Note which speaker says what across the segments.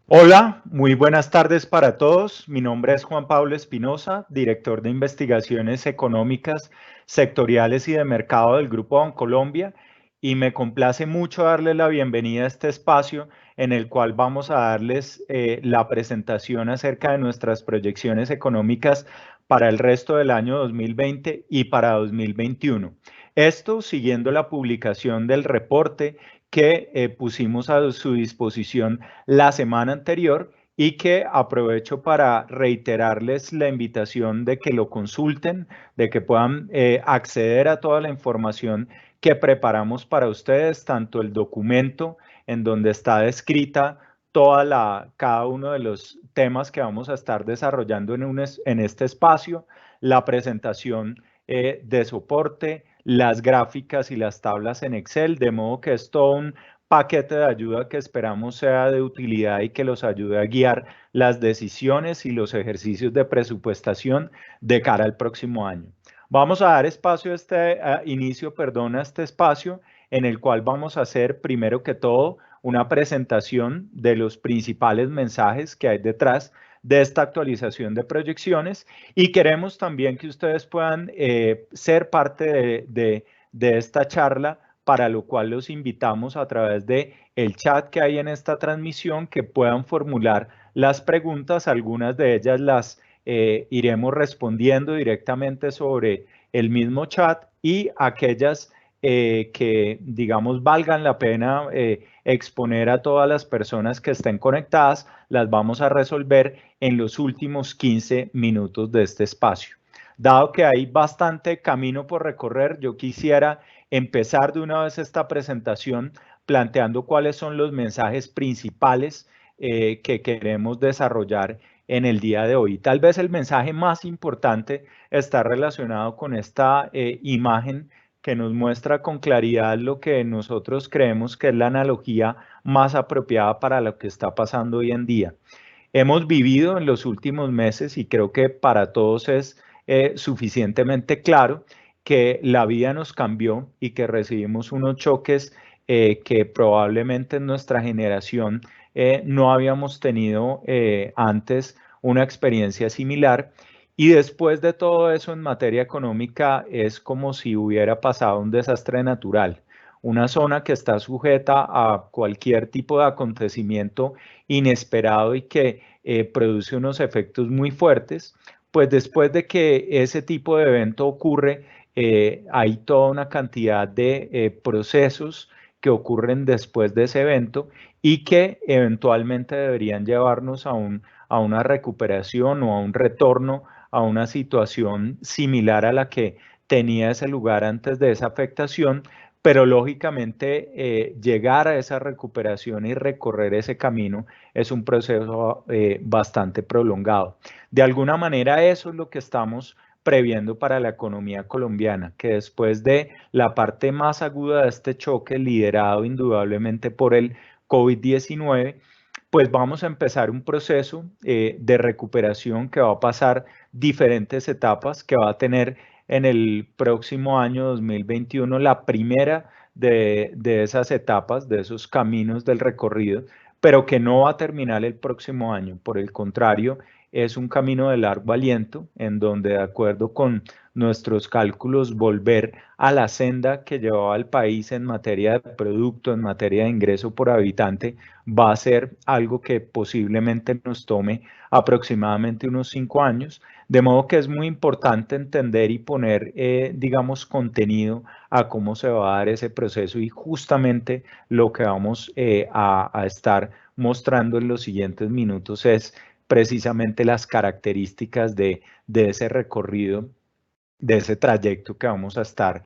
Speaker 1: Hola, muy buenas tardes para todos. Mi nombre es Juan Pablo Espinosa, director de investigaciones económicas, sectoriales y de mercado del Grupo Bancolombia, y me complace mucho darles la bienvenida a este espacio en el cual vamos a darles la presentación acerca de nuestras proyecciones económicas para el resto del año 2020 y para 2021. Esto siguiendo la publicación del reporte que pusimos a su disposición la semana anterior y que aprovecho para reiterarles la invitación de que lo consulten, de que puedan acceder a toda la información que preparamos para ustedes, tanto el documento en donde está descrita cada uno de los temas que vamos a estar desarrollando en este espacio, la presentación de soporte, las gráficas y las tablas en Excel, de modo que es todo un paquete de ayuda que esperamos sea de utilidad y que los ayude a guiar las decisiones y los ejercicios de presupuestación de cara al próximo año. Vamos a dar espacio a a este espacio en el cual vamos a hacer primero que todo una presentación de los principales mensajes que hay detrás de esta actualización de proyecciones y queremos también que ustedes puedan ser parte de esta charla, para lo cual los invitamos a través de el chat que hay en esta transmisión que puedan formular las preguntas. Algunas de ellas las iremos respondiendo directamente sobre el mismo chat y aquellas que, digamos, valgan la pena exponer a todas las personas que estén conectadas, las vamos a resolver en los últimos 15 minutos de este espacio. Dado que hay bastante camino por recorrer, yo quisiera empezar de una vez esta presentación planteando cuáles son los mensajes principales que queremos desarrollar en el día de hoy. Tal vez el mensaje más importante está relacionado con esta imagen que nos muestra con claridad lo que nosotros creemos que es la analogía más apropiada para lo que está pasando hoy en día. Hemos vivido en los últimos meses y creo que para todos es suficientemente claro que la vida nos cambió y que recibimos unos choques que probablemente en nuestra generación no habíamos tenido antes una experiencia similar. Y después de todo eso en materia económica es como si hubiera pasado un desastre natural, una zona que está sujeta a cualquier tipo de acontecimiento inesperado y que produce unos efectos muy fuertes. Pues después de que ese tipo de evento ocurre, hay toda una cantidad de procesos que ocurren después de ese evento y que eventualmente deberían llevarnos a una recuperación o a un retorno a una situación similar a la que tenía ese lugar antes de esa afectación, pero lógicamente llegar a esa recuperación y recorrer ese camino es un proceso bastante prolongado. De alguna manera eso es lo que estamos previendo para la economía colombiana, que después de la parte más aguda de este choque, liderado indudablemente por el COVID-19, pues vamos a empezar un proceso de recuperación que va a pasar diferentes etapas, que va a tener en el próximo año 2021 la primera de esas etapas, de esos caminos del recorrido, pero que no va a terminar el próximo año. Por el contrario, es un camino de largo aliento en donde, de acuerdo con nuestros cálculos, volver a la senda que llevaba el país en materia de producto, en materia de ingreso por habitante, va a ser algo que posiblemente nos tome aproximadamente unos 5 años. De modo que es muy importante entender y poner, digamos, contenido a cómo se va a dar ese proceso y justamente lo que vamos a estar mostrando en los siguientes minutos es precisamente las características de ese recorrido, de ese trayecto que vamos a estar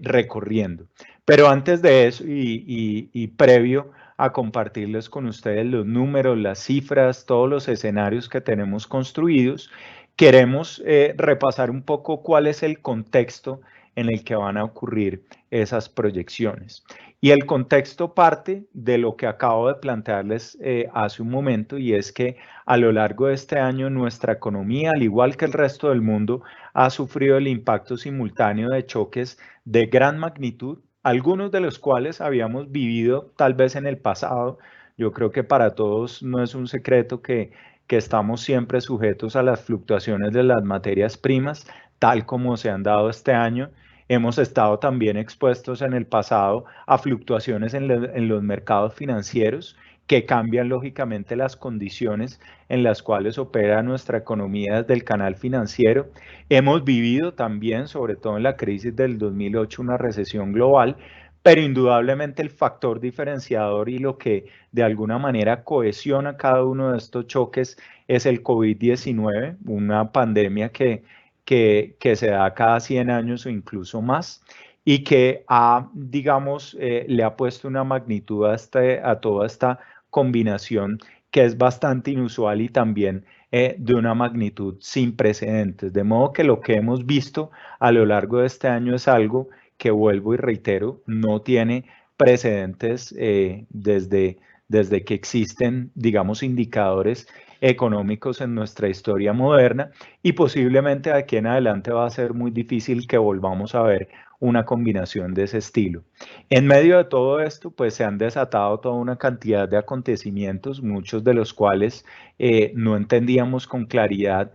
Speaker 1: recorriendo. Pero antes de eso y previo a compartirles con ustedes los números, las cifras, todos los escenarios que tenemos construidos, queremos repasar un poco cuál es el contexto en el que van a ocurrir esas proyecciones. Y el contexto parte de lo que acabo de plantearles hace un momento, y es que a lo largo de este año nuestra economía, al igual que el resto del mundo, ha sufrido el impacto simultáneo de choques de gran magnitud, algunos de los cuales habíamos vivido tal vez en el pasado, Yo creo que para todos no es un secreto que estamos siempre sujetos a las fluctuaciones de las materias primas, tal como se han dado este año. Hemos estado también expuestos en el pasado a fluctuaciones en los mercados financieros que cambian lógicamente las condiciones en las cuales opera nuestra economía desde el canal financiero. Hemos vivido también, sobre todo en la crisis del 2008, una recesión global, pero indudablemente el factor diferenciador y lo que de alguna manera cohesiona cada uno de estos choques es el COVID-19, una pandemia que se da cada 100 años o incluso más y que ha, digamos, le ha puesto una magnitud a toda esta combinación que es bastante inusual y también de una magnitud sin precedentes. De modo que lo que hemos visto a lo largo de este año es algo que, vuelvo y reitero, no tiene precedentes desde que existen, digamos, indicadores económicos en nuestra historia moderna y posiblemente de aquí en adelante va a ser muy difícil que volvamos a ver una combinación de ese estilo. En medio de todo esto, pues se han desatado toda una cantidad de acontecimientos, muchos de los cuales no entendíamos con claridad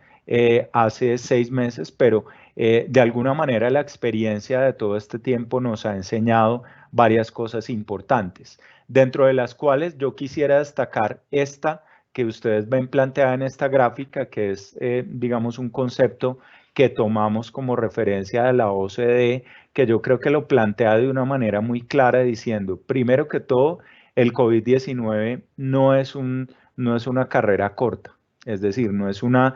Speaker 1: hace 6 meses, pero de alguna manera la experiencia de todo este tiempo nos ha enseñado varias cosas importantes, dentro de las cuales yo quisiera destacar esta que ustedes ven planteada en esta gráfica, que es, digamos, un concepto que tomamos como referencia de la OCDE, que yo creo que lo plantea de una manera muy clara diciendo, primero que todo, el COVID-19 no es una carrera corta. Es decir, no es una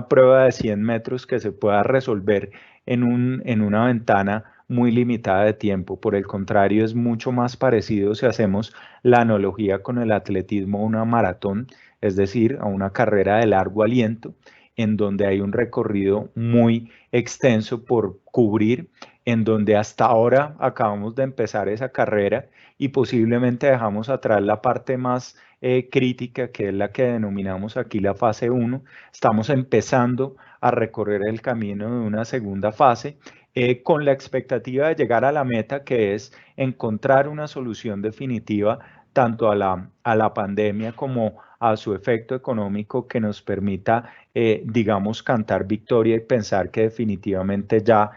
Speaker 1: prueba de 100 metros que se pueda resolver en una ventana muy limitada de tiempo. Por el contrario, es mucho más parecido si hacemos la analogía con el atletismo a una maratón, es decir, a una carrera de largo aliento, en donde hay un recorrido muy extenso por cubrir, en donde hasta ahora acabamos de empezar esa carrera y posiblemente dejamos atrás la parte más crítica, que es la que denominamos aquí la fase 1. Estamos empezando a recorrer el camino de una segunda fase con la expectativa de llegar a la meta, que es encontrar una solución definitiva tanto a la pandemia como a su efecto económico que nos permita, digamos, cantar victoria y pensar que definitivamente ya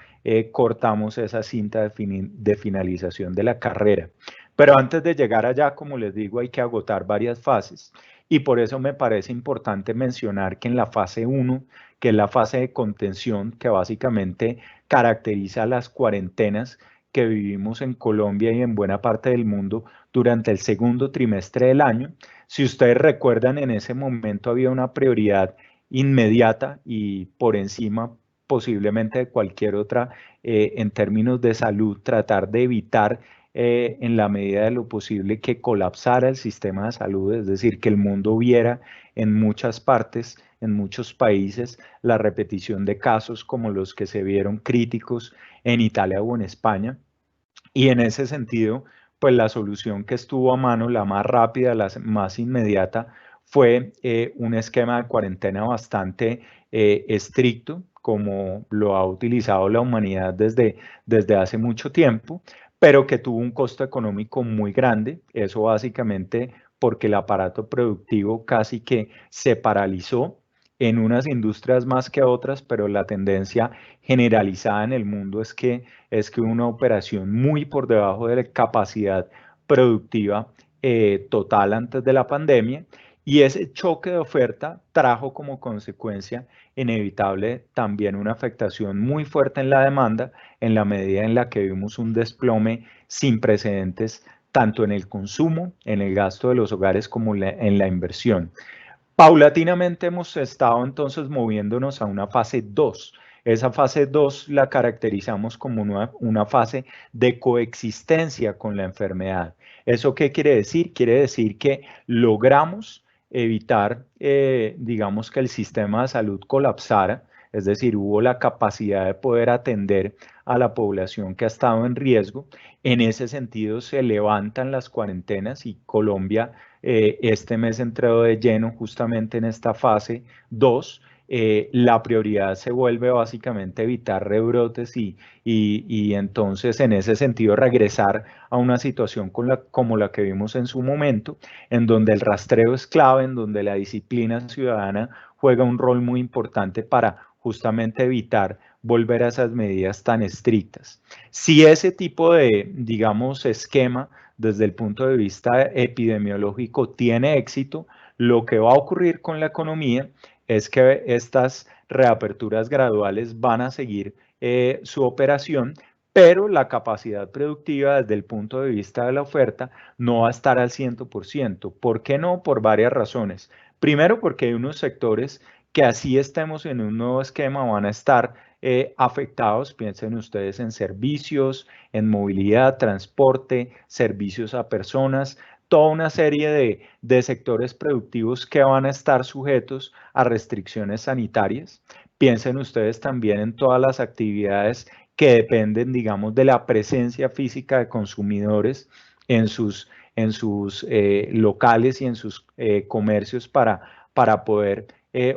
Speaker 1: cortamos esa cinta de finalización de la carrera. Pero antes de llegar allá, como les digo, hay que agotar varias fases. Y por eso me parece importante mencionar que en la fase 1, que es la fase de contención, que básicamente caracteriza las cuarentenas que vivimos en Colombia y en buena parte del mundo durante el segundo trimestre del año. Si ustedes recuerdan, en ese momento había una prioridad inmediata y por encima posiblemente de cualquier otra en términos de salud, tratar de evitar en la medida de lo posible que colapsara el sistema de salud, es decir, que el mundo viera en muchas partes, en muchos países, la repetición de casos como los que se vieron críticos en Italia o en España. Y en ese sentido, pues la solución que estuvo a mano, la más rápida, la más inmediata, fue un esquema de cuarentena bastante estricto, como lo ha utilizado la humanidad desde hace mucho tiempo, pero que tuvo un costo económico muy grande. Eso básicamente porque el aparato productivo casi que se paralizó en unas industrias más que otras, pero la tendencia generalizada en el mundo es que una operación muy por debajo de la capacidad productiva total antes de la pandemia, y ese choque de oferta trajo como consecuencia inevitable también una afectación muy fuerte en la demanda en la medida en la que vimos un desplome sin precedentes tanto en el consumo, en el gasto de los hogares como en la inversión. Paulatinamente hemos estado entonces moviéndonos a una fase 2. Esa fase 2 la caracterizamos como una fase de coexistencia con la enfermedad. ¿Eso qué quiere decir? Quiere decir que logramos evitar, digamos, que el sistema de salud colapsara, es decir, hubo la capacidad de poder atender a la población que ha estado en riesgo. En ese sentido, se levantan las cuarentenas y Colombia este mes entró de lleno justamente en esta fase 2 la prioridad se vuelve básicamente evitar rebrotes y entonces en ese sentido regresar a una situación como la que vimos en su momento, en donde el rastreo es clave, en donde la disciplina ciudadana juega un rol muy importante para justamente evitar volver a esas medidas tan estrictas. Si ese tipo de, digamos, esquema desde el punto de vista epidemiológico tiene éxito, lo que va a ocurrir con la economía es que estas reaperturas graduales van a seguir su operación, pero la capacidad productiva desde el punto de vista de la oferta no va a estar al 100%. ¿Por qué no? Por varias razones. Primero, porque hay unos sectores que así estemos en un nuevo esquema van a estar afectados. Piensen ustedes en servicios, en movilidad, transporte, servicios a personas, toda una serie de sectores productivos que van a estar sujetos a restricciones sanitarias. Piensen ustedes también en todas las actividades que dependen, digamos, de la presencia física de consumidores en sus locales y en sus comercios para poder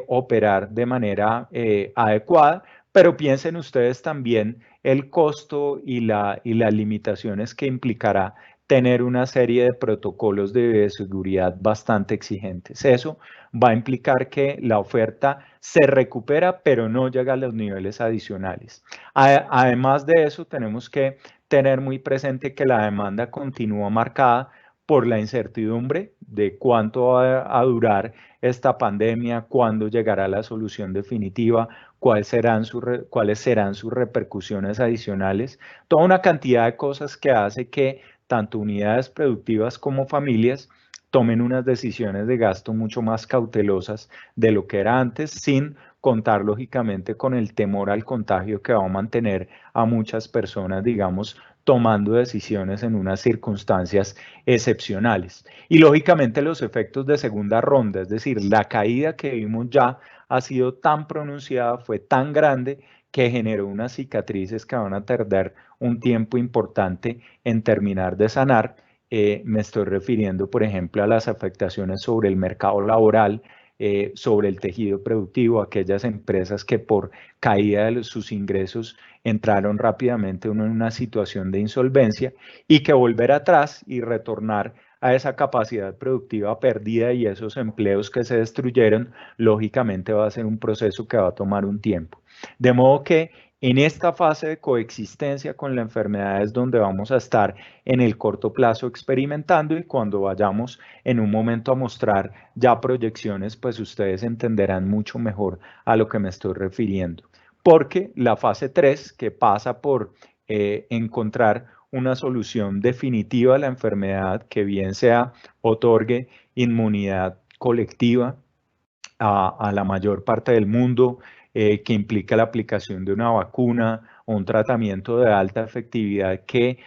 Speaker 1: operar de manera adecuada. Pero piensen ustedes también el costo y las limitaciones que implicará tener una serie de protocolos de seguridad bastante exigentes. Eso va a implicar que la oferta se recupera, pero no llega a los niveles adicionales. Además de eso, tenemos que tener muy presente que la demanda continúa marcada por la incertidumbre de cuánto va a durar esta pandemia, cuándo llegará la solución definitiva, cuáles serán sus repercusiones adicionales, toda una cantidad de cosas que hace que tanto unidades productivas como familias tomen unas decisiones de gasto mucho más cautelosas de lo que era antes, sin contar lógicamente con el temor al contagio que va a mantener a muchas personas, digamos, tomando decisiones en unas circunstancias excepcionales. Y lógicamente los efectos de segunda ronda, es decir, la caída que vimos ya ha sido tan pronunciada, fue tan grande que generó unas cicatrices que van a tardar un tiempo importante en terminar de sanar. Me estoy refiriendo, por ejemplo, a las afectaciones sobre el mercado laboral, sobre el tejido productivo, aquellas empresas que por caída de sus ingresos entraron rápidamente en una situación de insolvencia y que volver atrás y retornar a esa capacidad productiva perdida y esos empleos que se destruyeron, lógicamente va a ser un proceso que va a tomar un tiempo. De modo que en esta fase de coexistencia con la enfermedad es donde vamos a estar en el corto plazo experimentando y cuando vayamos en un momento a mostrar ya proyecciones, pues ustedes entenderán mucho mejor a lo que me estoy refiriendo. Porque la fase 3, que pasa por encontrar una solución definitiva a la enfermedad que bien sea otorgue inmunidad colectiva a la mayor parte del mundo, que implica la aplicación de una vacuna o un tratamiento de alta efectividad que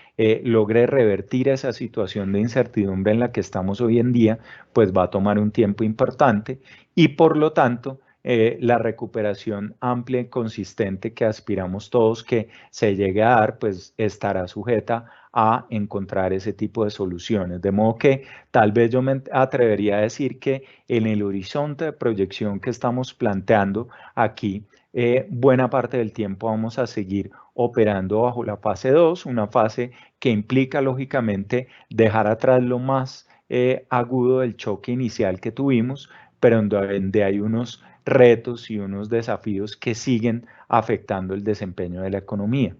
Speaker 1: logre revertir esa situación de incertidumbre en la que estamos hoy en día, pues va a tomar un tiempo importante y por lo tanto la recuperación amplia y consistente que aspiramos todos que se llegue a dar, pues estará sujeta a encontrar ese tipo de soluciones. De modo que tal vez yo me atrevería a decir que en el horizonte de proyección que estamos planteando aquí, buena parte del tiempo vamos a seguir operando bajo la fase 2, una fase que implica lógicamente dejar atrás lo más agudo del choque inicial que tuvimos, pero en donde hay unos retos y unos desafíos que siguen afectando el desempeño de la economía.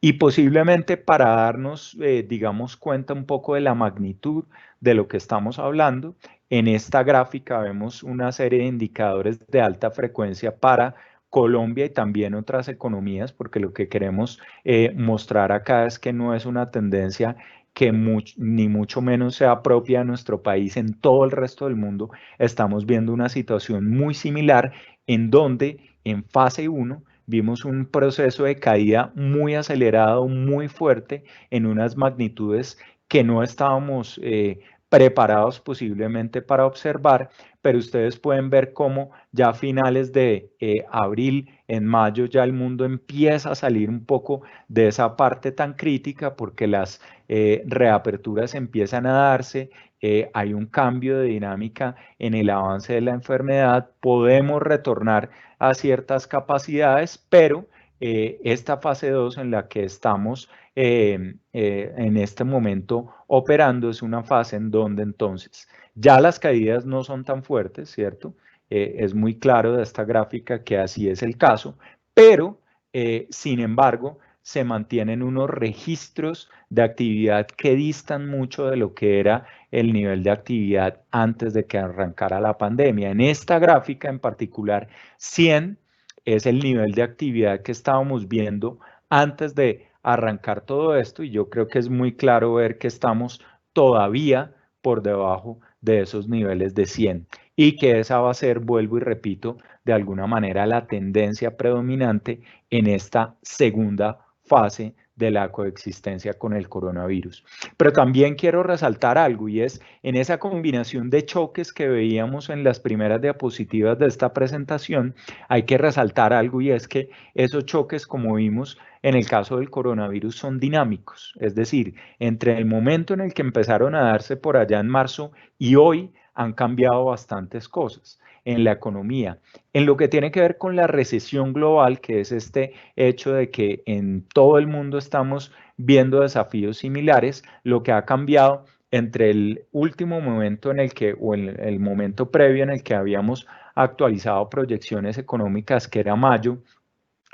Speaker 1: Y posiblemente para darnos, digamos, cuenta un poco de la magnitud de lo que estamos hablando, en esta gráfica vemos una serie de indicadores de alta frecuencia para Colombia y también otras economías, porque lo que queremos mostrar acá es que no es una tendencia que ni mucho menos sea propia de nuestro país. En todo el resto del mundo estamos viendo una situación muy similar en donde en fase 1 vimos un proceso de caída muy acelerado, muy fuerte, en unas magnitudes que no estábamos preparados posiblemente para observar, pero ustedes pueden ver cómo ya a finales de abril, en mayo, ya el mundo empieza a salir un poco de esa parte tan crítica porque las reaperturas empiezan a darse, hay un cambio de dinámica en el avance de la enfermedad, podemos retornar a ciertas capacidades, pero esta fase 2 en la que estamos en este momento operando es una fase en donde entonces ya las caídas no son tan fuertes, ¿cierto? Es muy claro de esta gráfica que así es el caso, pero sin embargo se mantienen unos registros de actividad que distan mucho de lo que era el nivel de actividad antes de que arrancara la pandemia. En esta gráfica en particular, 100 es el nivel de actividad que estábamos viendo antes de arrancar todo esto y yo creo que es muy claro ver que estamos todavía por debajo de esos niveles de 100 y que esa va a ser, vuelvo y repito, de alguna manera la tendencia predominante en esta segunda fase de la coexistencia con el coronavirus. Pero también quiero resaltar algo y es en esa combinación de choques que veíamos en las primeras diapositivas de esta presentación, hay que resaltar algo y es que esos choques, como vimos en el caso del coronavirus, son dinámicos. Es decir, entre el momento en el que empezaron a darse por allá en marzo y hoy han cambiado bastantes cosas en la economía. En lo que tiene que ver con la recesión global, que es este hecho de que en todo el mundo estamos viendo desafíos similares, lo que ha cambiado entre el último momento en el que, o el momento previo en el que habíamos actualizado proyecciones económicas, que era mayo,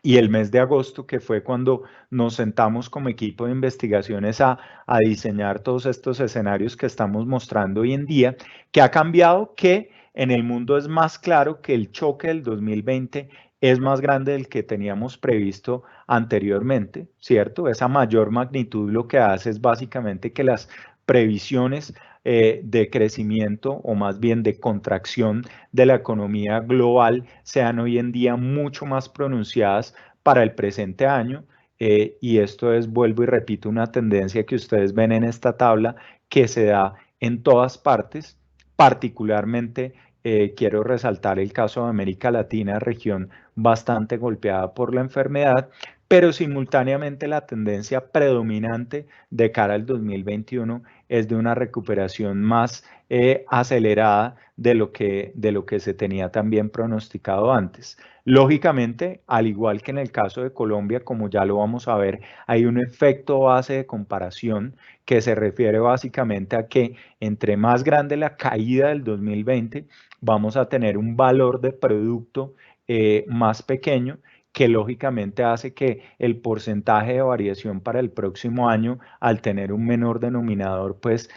Speaker 1: y el mes de agosto, que fue cuando nos sentamos como equipo de investigaciones a diseñar todos estos escenarios que estamos mostrando hoy en día, que ha cambiado, que en el mundo es más claro que el choque del 2020 es más grande del que teníamos previsto anteriormente, ¿cierto? Esa mayor magnitud lo que hace es básicamente que las previsiones de crecimiento o más bien de contracción de la economía global sean hoy en día mucho más pronunciadas para el presente año. Y esto es, vuelvo y repito, una tendencia que ustedes ven en esta tabla que se da en todas partes, particularmente quiero resaltar el caso de América Latina, región bastante golpeada por la enfermedad, pero simultáneamente la tendencia predominante de cara al 2021 es de una recuperación más acelerada de lo que se tenía también pronosticado antes. Lógicamente, al igual que en el caso de Colombia, como ya lo vamos a ver, hay un efecto base de comparación que se refiere básicamente a que entre más grande la caída del 2020, vamos a tener un valor de producto más pequeño que lógicamente hace que el porcentaje de variación para el próximo año, al tener un menor denominador, pues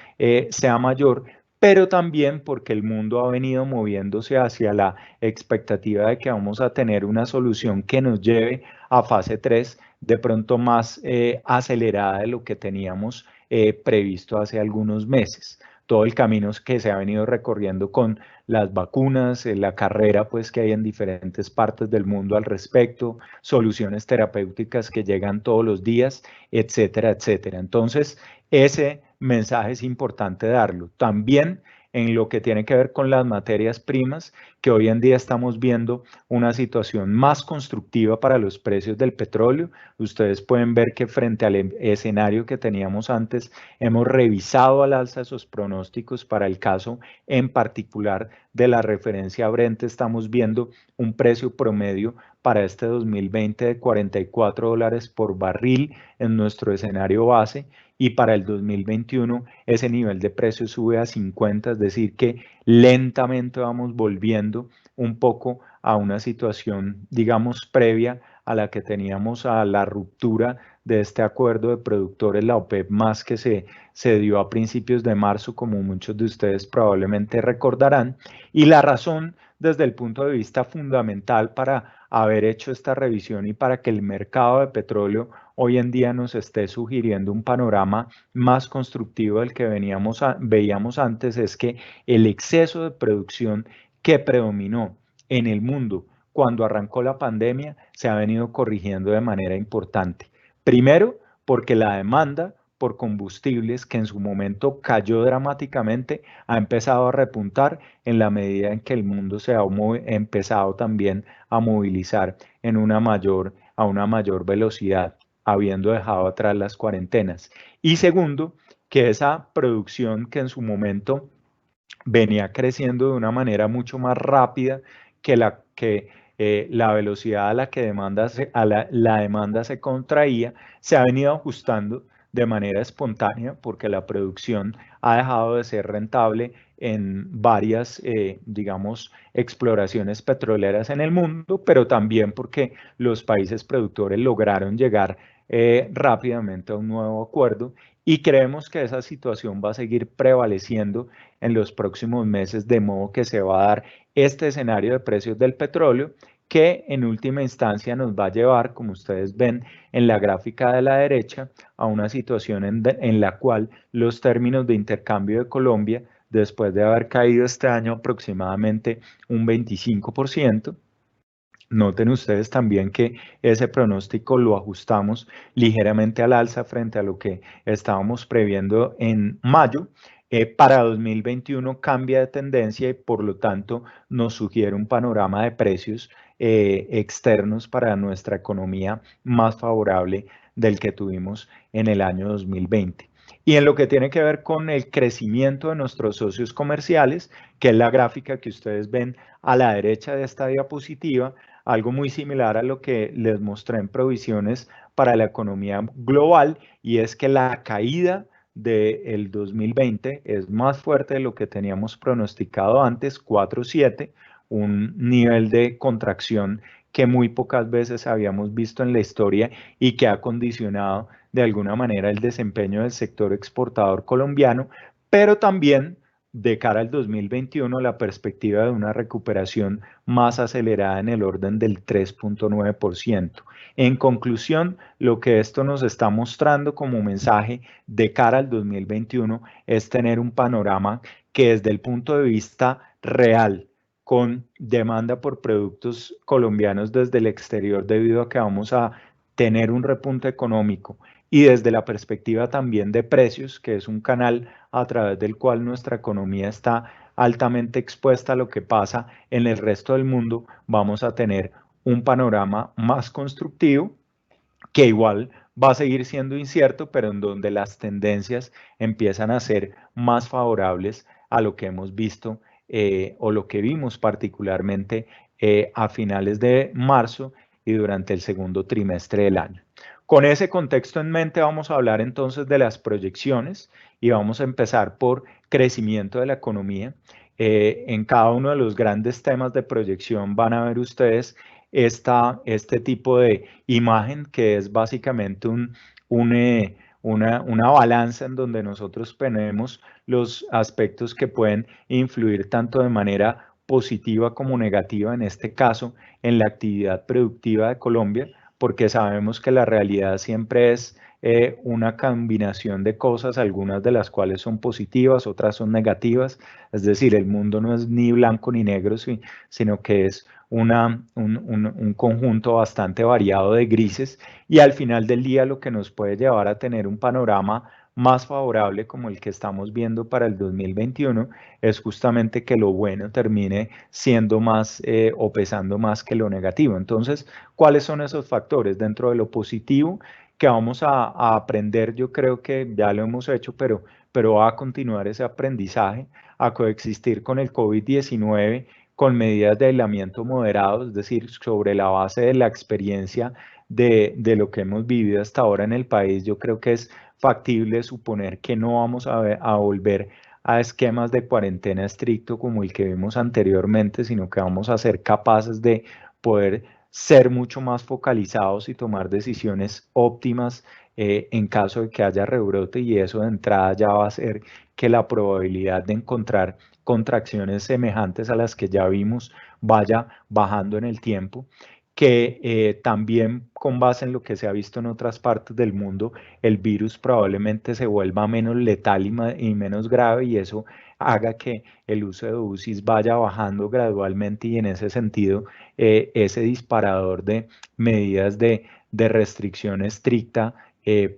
Speaker 1: sea mayor, pero también porque el mundo ha venido moviéndose hacia la expectativa de que vamos a tener una solución que nos lleve a fase 3 de pronto más acelerada de lo que teníamos previsto hace algunos meses. Todo el camino que se ha venido recorriendo con las vacunas, la carrera pues que hay en diferentes partes del mundo al respecto, soluciones terapéuticas que llegan todos los días, etcétera, etcétera. Entonces, ese mensaje es importante darlo. También en lo que tiene que ver con las materias primas, que hoy en día estamos viendo una situación más constructiva para los precios del petróleo. Ustedes pueden ver que frente al escenario que teníamos antes, hemos revisado al alza esos pronósticos para el caso en particular de la referencia Brent. Estamos viendo un precio promedio para este 2020 de $44 por barril en nuestro escenario base y para el 2021 ese nivel de precio sube a 50, es decir que lentamente vamos volviendo un poco a una situación, digamos, previa a la que teníamos a la ruptura de este acuerdo de productores, la OPEP más que se dio a principios de marzo, como muchos de ustedes probablemente recordarán, y la razón desde el punto de vista fundamental para haber hecho esta revisión y para que el mercado de petróleo hoy en día nos esté sugiriendo un panorama más constructivo del que veíamos antes es que el exceso de producción que predominó en el mundo cuando arrancó la pandemia se ha venido corrigiendo de manera importante. Primero, porque la demanda por combustibles, que en su momento cayó dramáticamente, ha empezado a repuntar en la medida en que el mundo se ha empezado también a movilizar a una mayor velocidad, habiendo dejado atrás las cuarentenas. Y segundo, que esa producción que en su momento venía creciendo de una manera mucho más rápida que la velocidad a la que la demanda se contraía, se ha venido ajustando de manera espontánea porque la producción ha dejado de ser rentable en varias, digamos, exploraciones petroleras en el mundo, pero también porque los países productores lograron llegar rápidamente a un nuevo acuerdo y creemos que esa situación va a seguir prevaleciendo en los próximos meses, de modo que se va a dar este escenario de precios del petróleo que en última instancia nos va a llevar, como ustedes ven en la gráfica de la derecha, a una situación en la cual los términos de intercambio de Colombia, después de haber caído este año aproximadamente un 25%, noten ustedes también que ese pronóstico lo ajustamos ligeramente al alza frente a lo que estábamos previendo en mayo. Para 2021 cambia de tendencia y por lo tanto nos sugiere un panorama de precios externos para nuestra economía más favorable del que tuvimos en el año 2020. Y en lo que tiene que ver con el crecimiento de nuestros socios comerciales, que es la gráfica que ustedes ven a la derecha de esta diapositiva, algo muy similar a lo que les mostré en provisiones para la economía global, y es que la caída del 2020 es más fuerte de lo que teníamos pronosticado antes, 4,7, un nivel de contracción que muy pocas veces habíamos visto en la historia y que ha condicionado de alguna manera el desempeño del sector exportador colombiano, pero también de cara al 2021 la perspectiva de una recuperación más acelerada en el orden del 3,9%. En conclusión, lo que esto nos está mostrando como mensaje de cara al 2021 es tener un panorama que desde el punto de vista real, con demanda por productos colombianos desde el exterior debido a que vamos a tener un repunte económico y desde la perspectiva también de precios, que es un canal a través del cual nuestra economía está altamente expuesta a lo que pasa en el resto del mundo, vamos a tener un panorama más constructivo que igual va a seguir siendo incierto, pero en donde las tendencias empiezan a ser más favorables a lo que hemos visto o lo que vimos particularmente a finales de marzo y durante el segundo trimestre del año. Con ese contexto en mente vamos a hablar entonces de las proyecciones y vamos a empezar por crecimiento de la economía. En cada uno de los grandes temas de proyección van a ver ustedes este tipo de imagen que es básicamente una balanza en donde nosotros tenemos los aspectos que pueden influir tanto de manera positiva como negativa, en este caso, en la actividad productiva de Colombia, porque sabemos que la realidad siempre es una combinación de cosas, algunas de las cuales son positivas, otras son negativas, es decir, el mundo no es ni blanco ni negro, sino que es un conjunto bastante variado de grises y al final del día lo que nos puede llevar a tener un panorama más favorable como el que estamos viendo para el 2021 es justamente que lo bueno termine siendo más o pesando más que lo negativo. Entonces, ¿cuáles son esos factores dentro de lo positivo que vamos a aprender? Yo creo que ya lo hemos hecho, pero va a continuar ese aprendizaje a coexistir con el COVID-19 con medidas de aislamiento moderado, es decir, sobre la base de la experiencia de lo que hemos vivido hasta ahora en el país. Yo creo que es factible suponer que no vamos a volver a esquemas de cuarentena estricto como el que vimos anteriormente, sino que vamos a ser capaces de poder ser mucho más focalizados y tomar decisiones óptimas en caso de que haya rebrote, y eso de entrada ya va a hacer que la probabilidad de encontrar contracciones semejantes a las que ya vimos vaya bajando en el tiempo, que también con base en lo que se ha visto en otras partes del mundo, el virus probablemente se vuelva menos letal y menos grave, y eso haga que el uso de UCIs vaya bajando gradualmente, y en ese sentido ese disparador de medidas de restricción estricta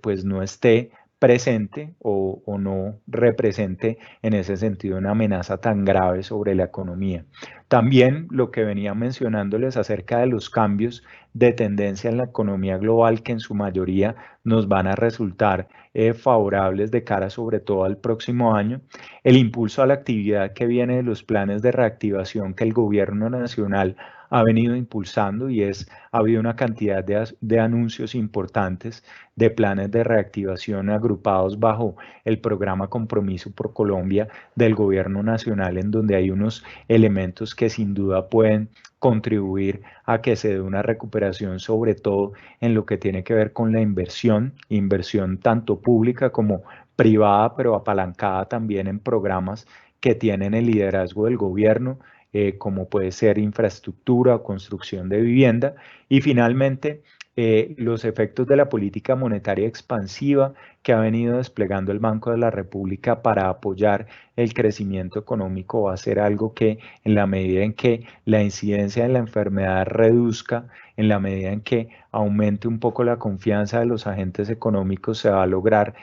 Speaker 1: pues no esté presente o no represente en ese sentido una amenaza tan grave sobre la economía. También lo que venía mencionándoles acerca de los cambios de tendencia en la economía global, que en su mayoría nos van a resultar favorables de cara sobre todo al próximo año. El impulso a la actividad que viene de los planes de reactivación que el gobierno nacional ha venido impulsando ha habido una cantidad de anuncios importantes de planes de reactivación agrupados bajo el programa Compromiso por Colombia del gobierno nacional, en donde hay unos elementos que sin duda pueden contribuir a que se dé una recuperación, sobre todo en lo que tiene que ver con la inversión tanto pública como privada, pero apalancada también en programas que tienen el liderazgo del gobierno, como puede ser infraestructura o construcción de vivienda. Y finalmente, los efectos de la política monetaria expansiva que ha venido desplegando el Banco de la República para apoyar el crecimiento económico va a ser algo que, en la medida en que la incidencia de la enfermedad reduzca, en la medida en que aumente un poco la confianza de los agentes económicos, se va a lograr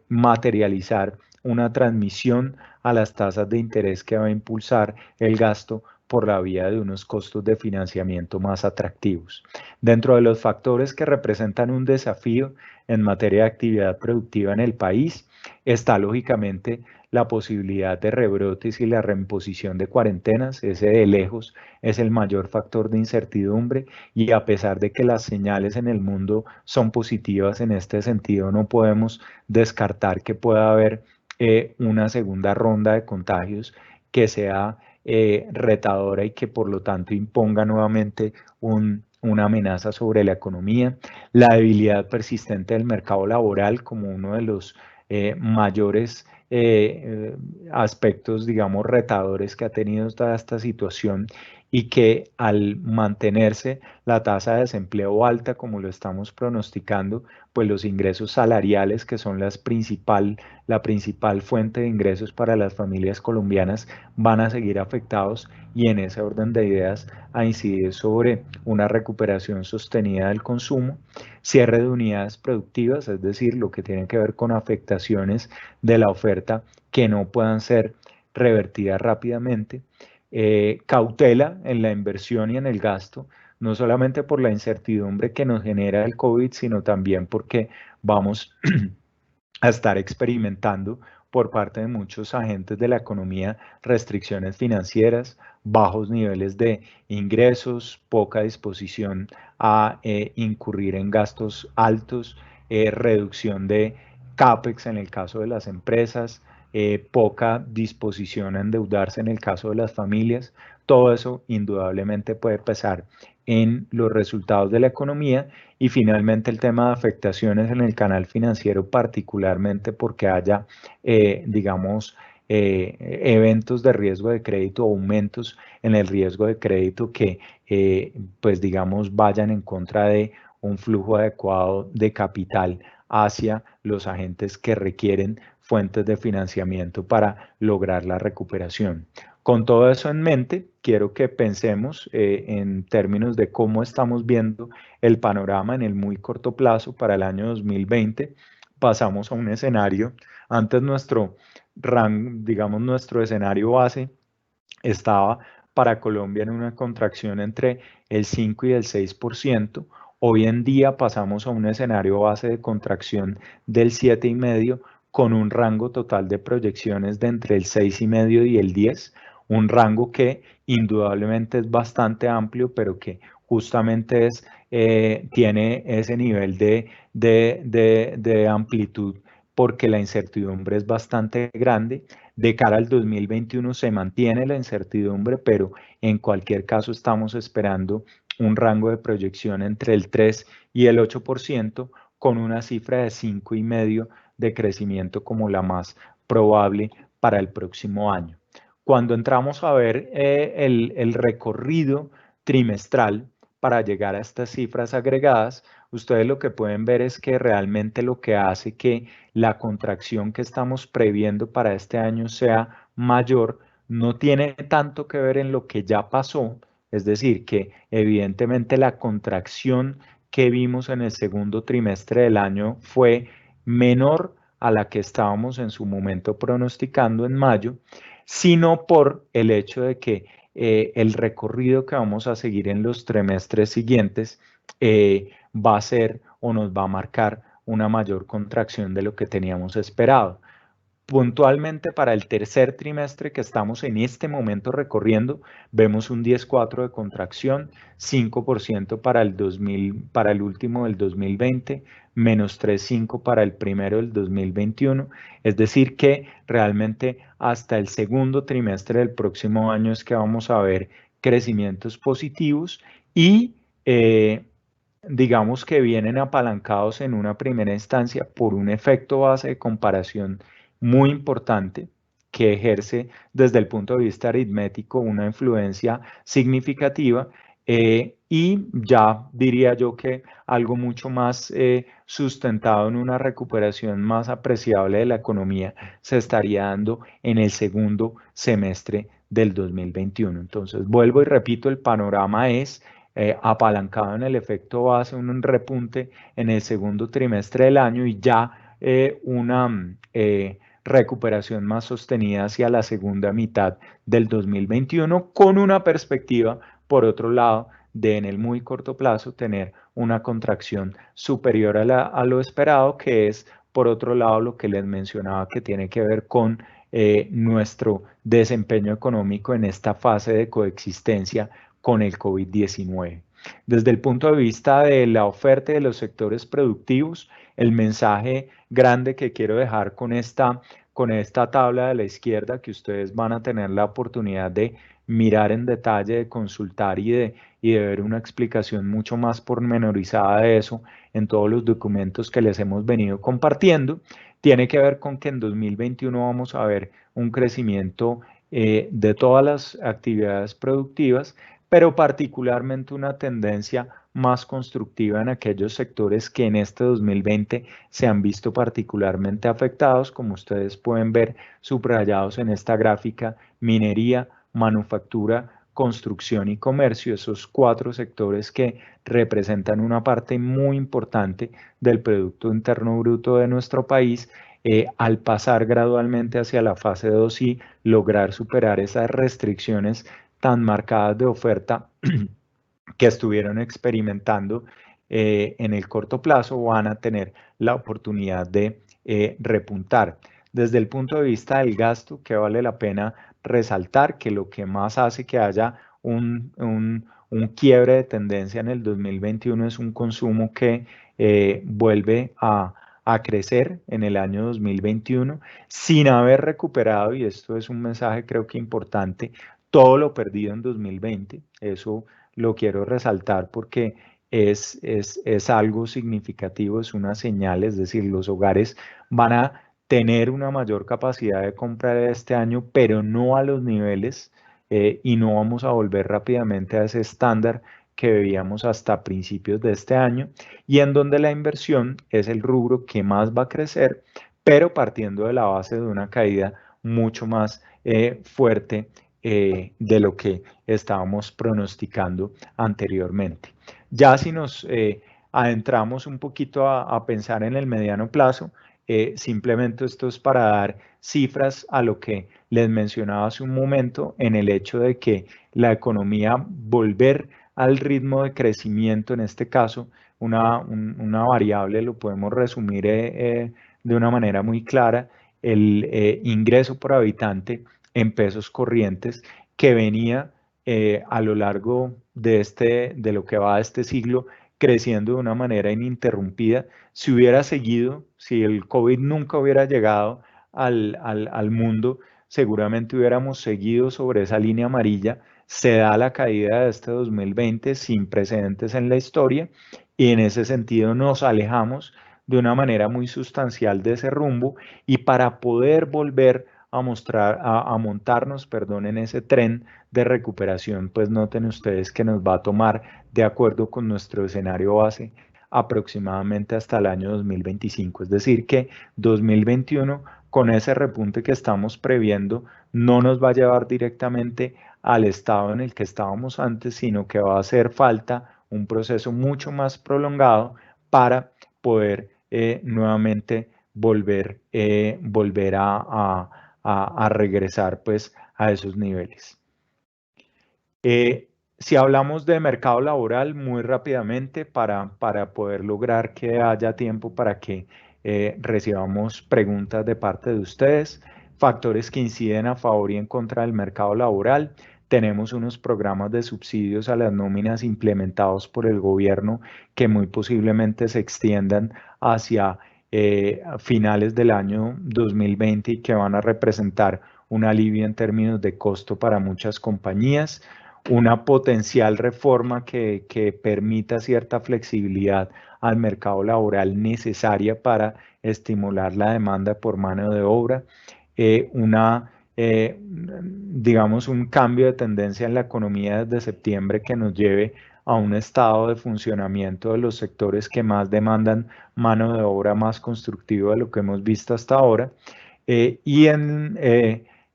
Speaker 1: materializar una transmisión a las tasas de interés que va a impulsar el gasto por la vía de unos costos de financiamiento más atractivos. Dentro de los factores que representan un desafío en materia de actividad productiva en el país, está lógicamente la posibilidad de rebrotes y la reimposición de cuarentenas. Ese de lejos es el mayor factor de incertidumbre, y a pesar de que las señales en el mundo son positivas en este sentido, no podemos descartar que pueda haber una segunda ronda de contagios que sea retadora y que por lo tanto imponga nuevamente una amenaza sobre la economía. La debilidad persistente del mercado laboral como uno de los mayores aspectos, digamos, retadores que ha tenido toda esta situación, y que al mantenerse la tasa de desempleo alta como lo estamos pronosticando, pues los ingresos salariales, que son la principal fuente de ingresos para las familias colombianas, van a seguir afectados, y en ese orden de ideas a incidir sobre una recuperación sostenida del consumo, cierre de unidades productivas, es decir, lo que tiene que ver con afectaciones de la oferta que no puedan ser revertidas rápidamente, cautela en la inversión y en el gasto, no solamente por la incertidumbre que nos genera el COVID, sino también porque vamos a estar experimentando por parte de muchos agentes de la economía restricciones financieras, bajos niveles de ingresos, poca disposición a incurrir en gastos altos, reducción de CAPEX en el caso de las empresas, poca disposición a endeudarse en el caso de las familias. Todo eso indudablemente puede pesar en los resultados de la economía. Y finalmente el tema de afectaciones en el canal financiero, particularmente porque haya, digamos, eventos de riesgo de crédito, aumentos en el riesgo de crédito que, pues digamos, vayan en contra de un flujo adecuado de capital hacia los agentes que requieren fuentes de financiamiento para lograr la recuperación. Con todo eso en mente, quiero que pensemos en términos de cómo estamos viendo el panorama en el muy corto plazo para el año 2020. Pasamos a un escenario, antes digamos, nuestro escenario base estaba para Colombia en una contracción entre el 5 y el 6%. Hoy en día pasamos a un escenario base de contracción del 7,5%, con un rango total de proyecciones de entre el 6,5 y el 10%, un rango que indudablemente es bastante amplio, pero que justamente tiene ese nivel de amplitud porque la incertidumbre es bastante grande. De cara al 2021 se mantiene la incertidumbre, pero en cualquier caso estamos esperando un rango de proyección entre el 3 y el 8%, con una cifra de 5,5 de crecimiento como la más probable para el próximo año. Cuando entramos a ver el recorrido trimestral para llegar a estas cifras agregadas, ustedes lo que pueden ver es que realmente lo que hace que la contracción que estamos previendo para este año sea mayor no tiene tanto que ver en lo que ya pasó, es decir, que evidentemente la contracción que vimos en el segundo trimestre del año fue menor a la que estábamos en su momento pronosticando en mayo, sino por el hecho de que el recorrido que vamos a seguir en los trimestres siguientes va a ser o nos va a marcar una mayor contracción de lo que teníamos esperado. Puntualmente para el tercer trimestre que estamos en este momento recorriendo, vemos un 10,4 de contracción, 5% para para el último del 2020, menos 3,5 para el primero del 2021. Es decir que realmente hasta el segundo trimestre del próximo año es que vamos a ver crecimientos positivos y digamos que vienen apalancados en una primera instancia por un efecto base de comparación muy importante que ejerce desde el punto de vista aritmético una influencia significativa y ya diría yo que algo mucho más sustentado en una recuperación más apreciable de la economía se estaría dando en el segundo semestre del 2021. Entonces, vuelvo y repito, el panorama es apalancado en el efecto base, un repunte en el segundo trimestre del año y ya una recuperación más sostenida hacia la segunda mitad del 2021 con una perspectiva, por otro lado, de en el muy corto plazo tener una contracción superior a lo esperado, que es, por otro lado, lo que les mencionaba que tiene que ver con nuestro desempeño económico en esta fase de coexistencia con el COVID-19. Desde el punto de vista de la oferta de los sectores productivos, el mensaje grande que quiero dejar con esta tabla de la izquierda que ustedes van a tener la oportunidad de mirar en detalle, de consultar y de ver una explicación mucho más pormenorizada de eso en todos los documentos que les hemos venido compartiendo, tiene que ver con que en 2021 vamos a ver un crecimiento de todas las actividades productivas, pero particularmente una tendencia más constructiva en aquellos sectores que en este 2020 se han visto particularmente afectados, como ustedes pueden ver subrayados en esta gráfica: minería, manufactura, construcción y comercio, esos 4 sectores que representan una parte muy importante del Producto Interno Bruto de nuestro país, al pasar gradualmente hacia la fase 2 y lograr superar esas restricciones tan marcadas de oferta que estuvieron experimentando en el corto plazo, van a tener la oportunidad de repuntar. Desde el punto de vista del gasto, que vale la pena resaltar que lo que más hace que haya un quiebre de tendencia en el 2021 es un consumo que vuelve a crecer en el año 2021 sin haber recuperado, y esto es un mensaje creo que importante, todo lo perdido en 2020. Eso lo quiero resaltar porque es algo significativo, es una señal, es decir, los hogares van a tener una mayor capacidad de compra este año, pero no a los niveles y no vamos a volver rápidamente a ese estándar que veíamos hasta principios de este año, y en donde la inversión es el rubro que más va a crecer, pero partiendo de la base de una caída mucho más fuerte de lo que estábamos pronosticando anteriormente. Ya si nos adentramos un poquito a pensar en el mediano plazo, simplemente esto es para dar cifras a lo que les mencionaba hace un momento en el hecho de que la economía volver al ritmo de crecimiento, en este caso, una variable lo podemos resumir de una manera muy clara: el ingreso por habitante en pesos corrientes, que venía a lo largo de lo que va de este siglo creciendo de una manera ininterrumpida. Si hubiera seguido, si el COVID nunca hubiera llegado al mundo, seguramente hubiéramos seguido sobre esa línea amarilla. Se da la caída de este 2020 sin precedentes en la historia y en ese sentido nos alejamos de una manera muy sustancial de ese rumbo, y para poder volver a montarnos, perdón, en ese tren de recuperación, pues noten ustedes que nos va a tomar, de acuerdo con nuestro escenario base, aproximadamente hasta el año 2025. Es decir, que 2021, con ese repunte que estamos previendo, no nos va a llevar directamente al estado en el que estábamos antes, sino que va a hacer falta un proceso mucho más prolongado para poder nuevamente volver a regresar pues a esos niveles. Si hablamos de mercado laboral, muy rápidamente para poder lograr que haya tiempo para que recibamos preguntas de parte de ustedes, factores que inciden a favor y en contra del mercado laboral. Tenemos unos programas de subsidios a las nóminas implementados por el gobierno que muy posiblemente se extiendan hacia finales del año 2020 y que van a representar un alivio en términos de costo para muchas compañías, una potencial reforma que permita cierta flexibilidad al mercado laboral necesaria para estimular la demanda por mano de obra, digamos, un cambio de tendencia en la economía desde septiembre que nos lleve a un estado de funcionamiento de los sectores que más demandan mano de obra más constructiva de lo que hemos visto hasta ahora. En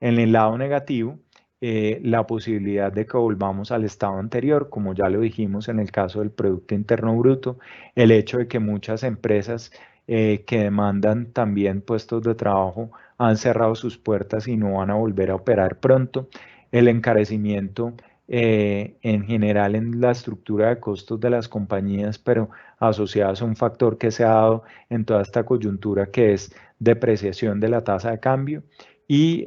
Speaker 1: el lado negativo, la posibilidad de que volvamos al estado anterior, como ya lo dijimos en el caso del Producto Interno Bruto, el hecho de que muchas empresas que demandan también puestos de trabajo han cerrado sus puertas y no van a volver a operar pronto, el encarecimiento en general en la estructura de costos de las compañías, pero asociadas a un factor que se ha dado en toda esta coyuntura que es depreciación de la tasa de cambio y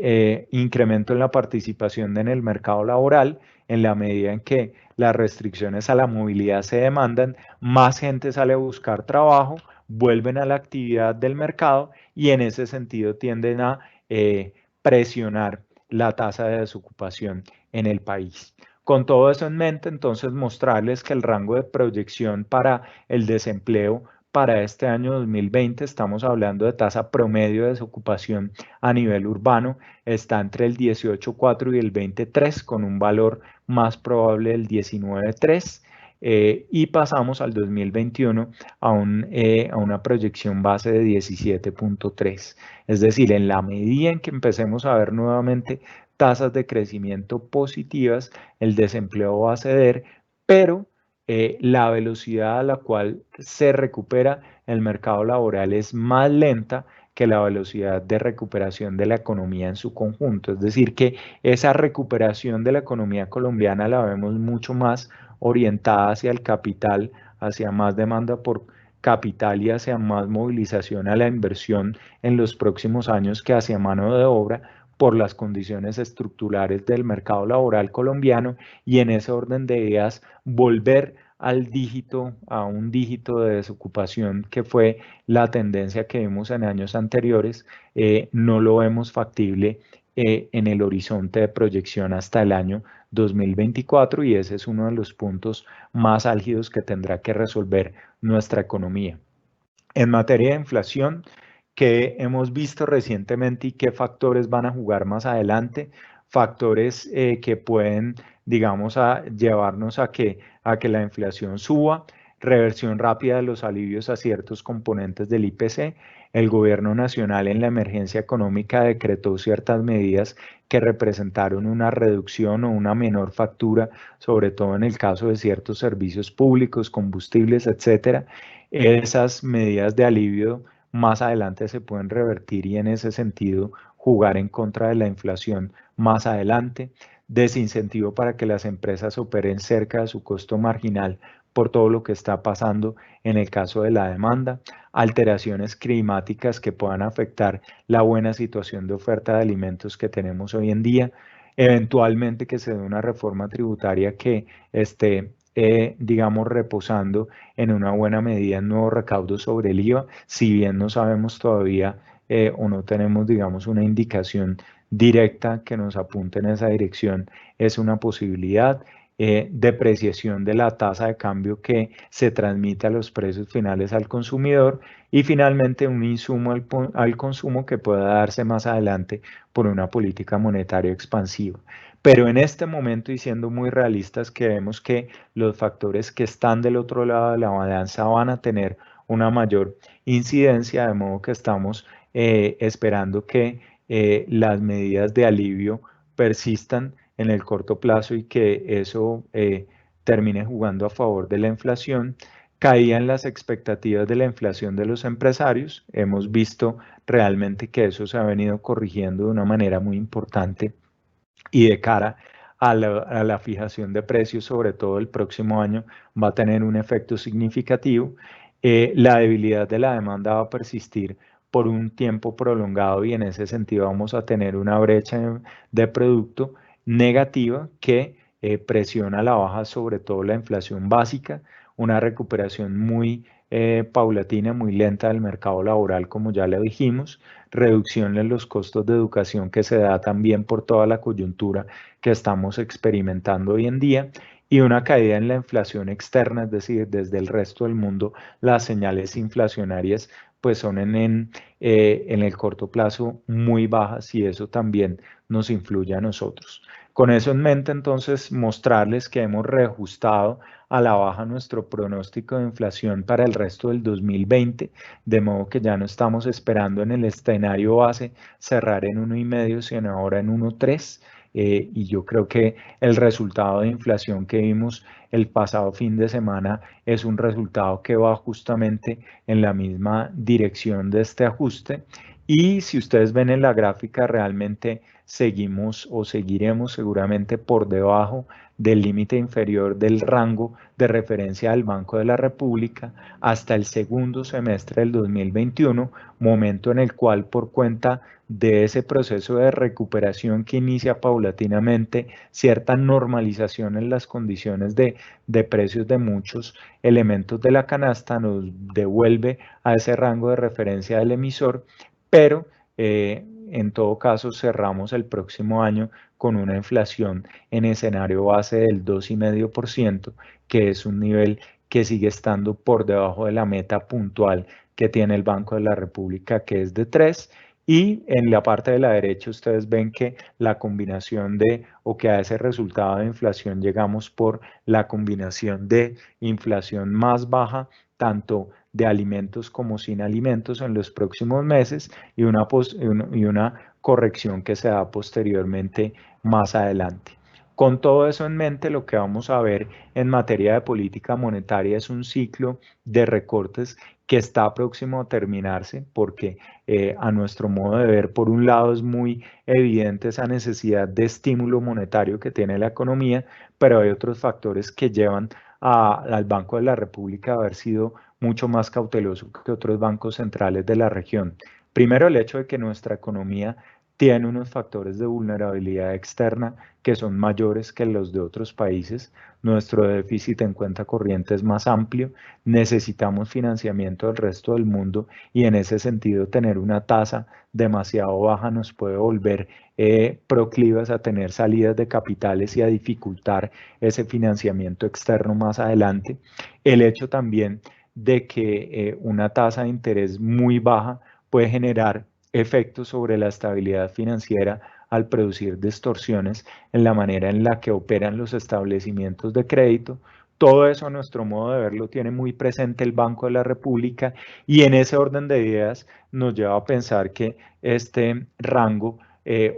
Speaker 1: incremento en la participación en el mercado laboral en la medida en que las restricciones a la movilidad se demandan, más gente sale a buscar trabajo, vuelven a la actividad del mercado y en ese sentido tienden a presionar la tasa de desocupación en el país. Con todo eso en mente, entonces mostrarles que el rango de proyección para el desempleo para este año 2020, estamos hablando de tasa promedio de desocupación a nivel urbano, está entre el 18,4 y el 20,3, con un valor más probable del 19,3. Y pasamos al 2021 a una proyección base de 17,3. Es decir, en la medida en que empecemos a ver nuevamente tasas de crecimiento positivas, el desempleo va a ceder, pero la velocidad a la cual se recupera el mercado laboral es más lenta que la velocidad de recuperación de la economía en su conjunto. Es decir, que esa recuperación de la economía colombiana la vemos mucho más orientada hacia el capital, hacia más demanda por capital y hacia más movilización a la inversión en los próximos años que hacia mano de obra por las condiciones estructurales del mercado laboral colombiano y en ese orden de ideas volver al dígito, a un dígito de desocupación que fue la tendencia que vimos en años anteriores, no lo vemos factible en el horizonte de proyección hasta el año 2024 y ese es uno de los puntos más álgidos que tendrá que resolver nuestra economía. En materia de inflación, ¿qué hemos visto recientemente y qué factores van a jugar más adelante? Factores que pueden, digamos, llevarnos a que la inflación suba, reversión rápida de los alivios a ciertos componentes del IPC. El gobierno nacional en la emergencia económica decretó ciertas medidas que representaron una reducción o una menor factura, sobre todo en el caso de ciertos servicios públicos, combustibles, etcétera. Esas medidas de alivio más adelante se pueden revertir y en ese sentido jugar en contra de la inflación más adelante. Desincentivo para que las empresas operen cerca de su costo marginal por todo lo que está pasando en el caso de la demanda, alteraciones climáticas que puedan afectar la buena situación de oferta de alimentos que tenemos hoy en día, eventualmente que se dé una reforma tributaria que esté, digamos, reposando en una buena medida en nuevos recaudos sobre el IVA, si bien no sabemos todavía o no tenemos, digamos, una indicación directa que nos apunte en esa dirección, es una posibilidad. Depreciación de la tasa de cambio que se transmite a los precios finales al consumidor y finalmente un insumo al consumo que pueda darse más adelante por una política monetaria expansiva. Pero en este momento y siendo muy realistas, creemos que los factores que están del otro lado de la balanza van a tener una mayor incidencia, de modo que estamos esperando que las medidas de alivio persistan en el corto plazo y que eso termine jugando a favor de la inflación. Caían las expectativas de la inflación de los empresarios. Hemos visto realmente que eso se ha venido corrigiendo de una manera muy importante y de cara a la fijación de precios, sobre todo el próximo año, va a tener un efecto significativo. La debilidad de la demanda va a persistir por un tiempo prolongado y en ese sentido vamos a tener una brecha de producto negativa que presiona a la baja sobre todo la inflación básica, una recuperación muy paulatina, muy lenta del mercado laboral, como ya le dijimos, reducción en los costos de educación que se da también por toda la coyuntura que estamos experimentando hoy en día y una caída en la inflación externa, es decir, desde el resto del mundo las señales inflacionarias pues son en el corto plazo muy bajas y eso también nos influye a nosotros. Con eso en mente, entonces, mostrarles que hemos reajustado a la baja nuestro pronóstico de inflación para el resto del 2020, de modo que ya no estamos esperando en el escenario base cerrar en 1,5, sino ahora en 1,3. Y yo creo que el resultado de inflación que vimos el pasado fin de semana es un resultado que va justamente en la misma dirección de este ajuste. Y si ustedes ven en la gráfica, realmente seguimos o seguiremos seguramente por debajo del límite inferior del rango de referencia del Banco de la República hasta el segundo semestre del 2021, momento en el cual por cuenta de ese proceso de recuperación que inicia paulatinamente cierta normalización en las condiciones de precios de muchos elementos de la canasta, nos devuelve a ese rango de referencia del emisor, pero en todo caso cerramos el próximo año con una inflación en escenario base del 2,5%, que es un nivel que sigue estando por debajo de la meta puntual que tiene el Banco de la República, que es de 3. Y en la parte de la derecha ustedes ven que la combinación o que a ese resultado de inflación llegamos por la combinación de inflación más baja, tanto de alimentos como sin alimentos en los próximos meses y una corrección que se da posteriormente más adelante. Con todo eso en mente, lo que vamos a ver en materia de política monetaria es un ciclo de recortes que está próximo a terminarse porque a nuestro modo de ver, por un lado es muy evidente esa necesidad de estímulo monetario que tiene la economía, pero hay otros factores que llevan al Banco de la República a haber sido mucho más cauteloso que otros bancos centrales de la región. Primero, el hecho de que nuestra economía tiene unos factores de vulnerabilidad externa que son mayores que los de otros países. Nuestro déficit en cuenta corriente es más amplio, necesitamos financiamiento del resto del mundo y en ese sentido tener una tasa demasiado baja nos puede volver proclivas a tener salidas de capitales y a dificultar ese financiamiento externo más adelante. El hecho también de que una tasa de interés muy baja puede generar efectos sobre la estabilidad financiera al producir distorsiones en la manera en la que operan los establecimientos de crédito. Todo eso, a nuestro modo de verlo, tiene muy presente el Banco de la República y en ese orden de ideas nos lleva a pensar que este rango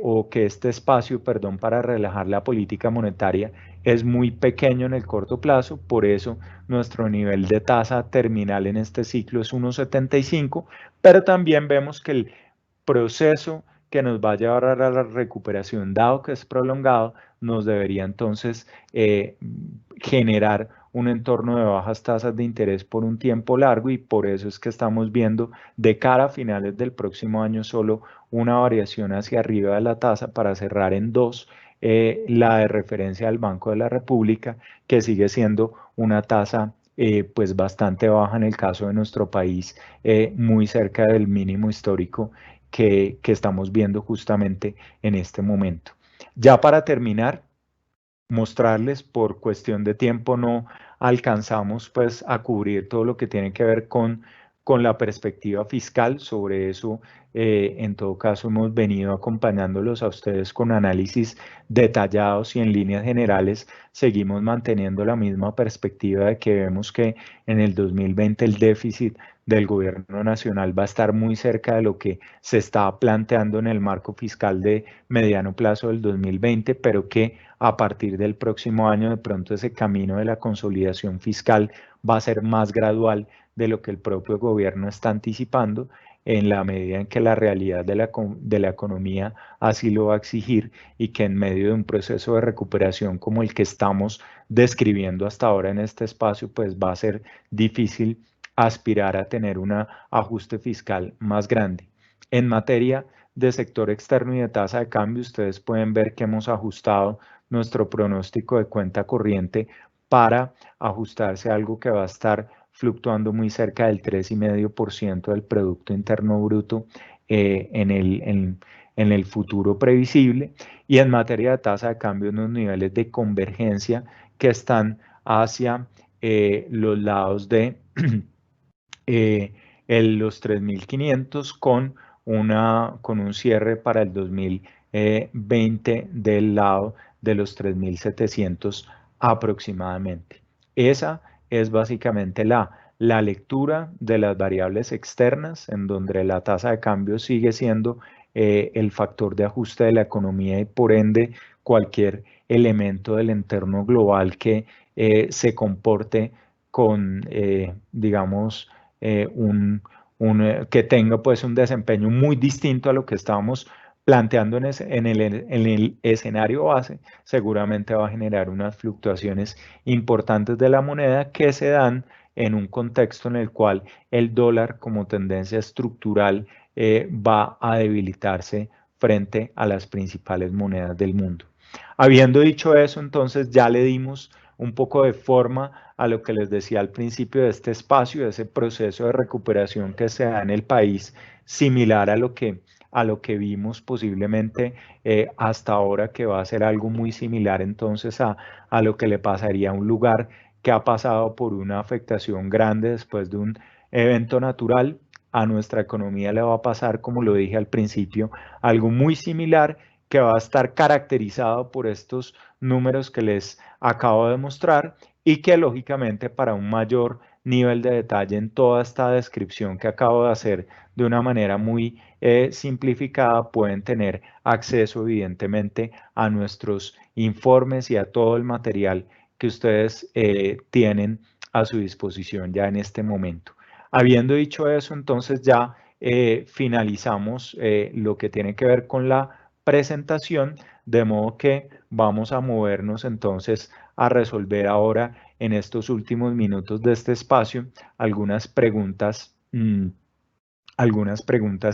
Speaker 1: o que este espacio, perdón, para relajar la política monetaria es muy pequeño en el corto plazo, por eso nuestro nivel de tasa terminal en este ciclo es 1,75, pero también vemos que el proceso que nos va a llevar a la recuperación, dado que es prolongado, nos debería entonces generar un entorno de bajas tasas de interés por un tiempo largo y por eso es que estamos viendo de cara a finales del próximo año solo una variación hacia arriba de la tasa para cerrar en 2, la de referencia del Banco de la República, que sigue siendo una tasa pues bastante baja en el caso de nuestro país, muy cerca del mínimo histórico que estamos viendo justamente en este momento. Ya para terminar, mostrarles por cuestión de tiempo no alcanzamos pues a cubrir todo lo que tiene que ver con la perspectiva fiscal. Sobre eso, en todo caso, hemos venido acompañándolos a ustedes con análisis detallados y en líneas generales seguimos manteniendo la misma perspectiva de que vemos que en el 2020 el déficit del gobierno nacional va a estar muy cerca de lo que se está planteando en el marco fiscal de mediano plazo del 2020, pero que a partir del próximo año de pronto ese camino de la consolidación fiscal va a ser más gradual de lo que el propio gobierno está anticipando en la medida en que la realidad de la economía así lo va a exigir y que en medio de un proceso de recuperación como el que estamos describiendo hasta ahora en este espacio, pues va a ser difícil aspirar a tener un ajuste fiscal más grande. En materia de sector externo y de tasa de cambio, ustedes pueden ver que hemos ajustado nuestro pronóstico de cuenta corriente para ajustarse a algo que va a estar fluctuando muy cerca del 3,5% del Producto Interno Bruto en el futuro previsible. Y en materia de tasa de cambio, unos niveles de convergencia que están hacia los lados de los 3,500 con un cierre para el 2020 del lado de los 3,700 aproximadamente. Esa es básicamente la lectura de las variables externas, en donde la tasa de cambio sigue siendo el factor de ajuste de la economía y por ende cualquier elemento del entorno global que se comporte con, digamos, que tenga pues un desempeño muy distinto a lo que estábamos planteando en el escenario base, seguramente va a generar unas fluctuaciones importantes de la moneda que se dan en un contexto en el cual el dólar como tendencia estructural va a debilitarse frente a las principales monedas del mundo. Habiendo dicho eso, entonces ya le dimos un poco de forma a lo que les decía al principio de este espacio, de ese proceso de recuperación que se da en el país, similar a lo que vimos posiblemente hasta ahora, que va a ser algo muy similar entonces a lo que le pasaría a un lugar que ha pasado por una afectación grande después de un evento natural. A nuestra economía le va a pasar, como lo dije al principio, algo muy similar que va a estar caracterizado por estos números que les acabo de mostrar y que lógicamente para un mayor nivel de detalle en toda esta descripción que acabo de hacer de una manera muy simplificada pueden tener acceso evidentemente a nuestros informes y a todo el material que ustedes tienen a su disposición ya en este momento. Habiendo dicho eso, entonces ya finalizamos lo que tiene que ver con la presentación, de modo que vamos a movernos entonces a resolver ahora en estos últimos minutos de este espacio algunas preguntas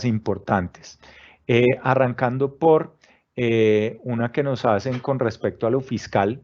Speaker 1: importantes. Arrancando por una que nos hacen con respecto a lo fiscal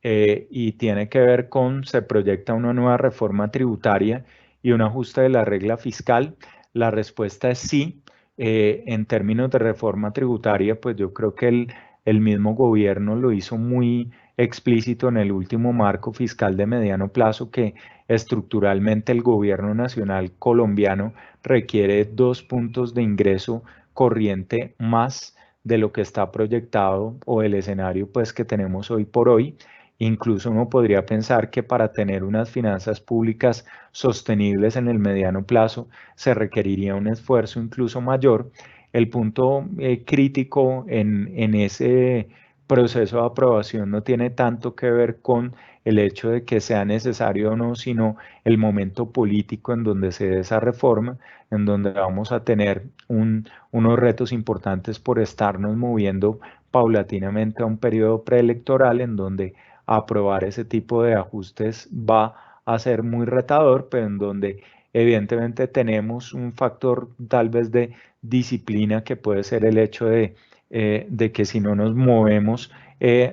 Speaker 1: y tiene que ver con, se proyecta una nueva reforma tributaria y un ajuste de la regla fiscal. La respuesta es sí. En términos de reforma tributaria, pues yo creo que el mismo gobierno lo hizo muy explícito en el último marco fiscal de mediano plazo que estructuralmente el gobierno nacional colombiano requiere 2 puntos de ingreso corriente más de lo que está proyectado o el escenario pues que tenemos hoy por hoy. Incluso uno podría pensar que para tener unas finanzas públicas sostenibles en el mediano plazo se requeriría un esfuerzo incluso mayor. El punto crítico en ese proceso de aprobación no tiene tanto que ver con el hecho de que sea necesario o no, sino el momento político en donde se dé esa reforma, en donde vamos a tener unos retos importantes por estarnos moviendo paulatinamente a un periodo preelectoral en donde aprobar ese tipo de ajustes va a ser muy retador, pero en donde evidentemente tenemos un factor tal vez de disciplina que puede ser el hecho de que si no nos movemos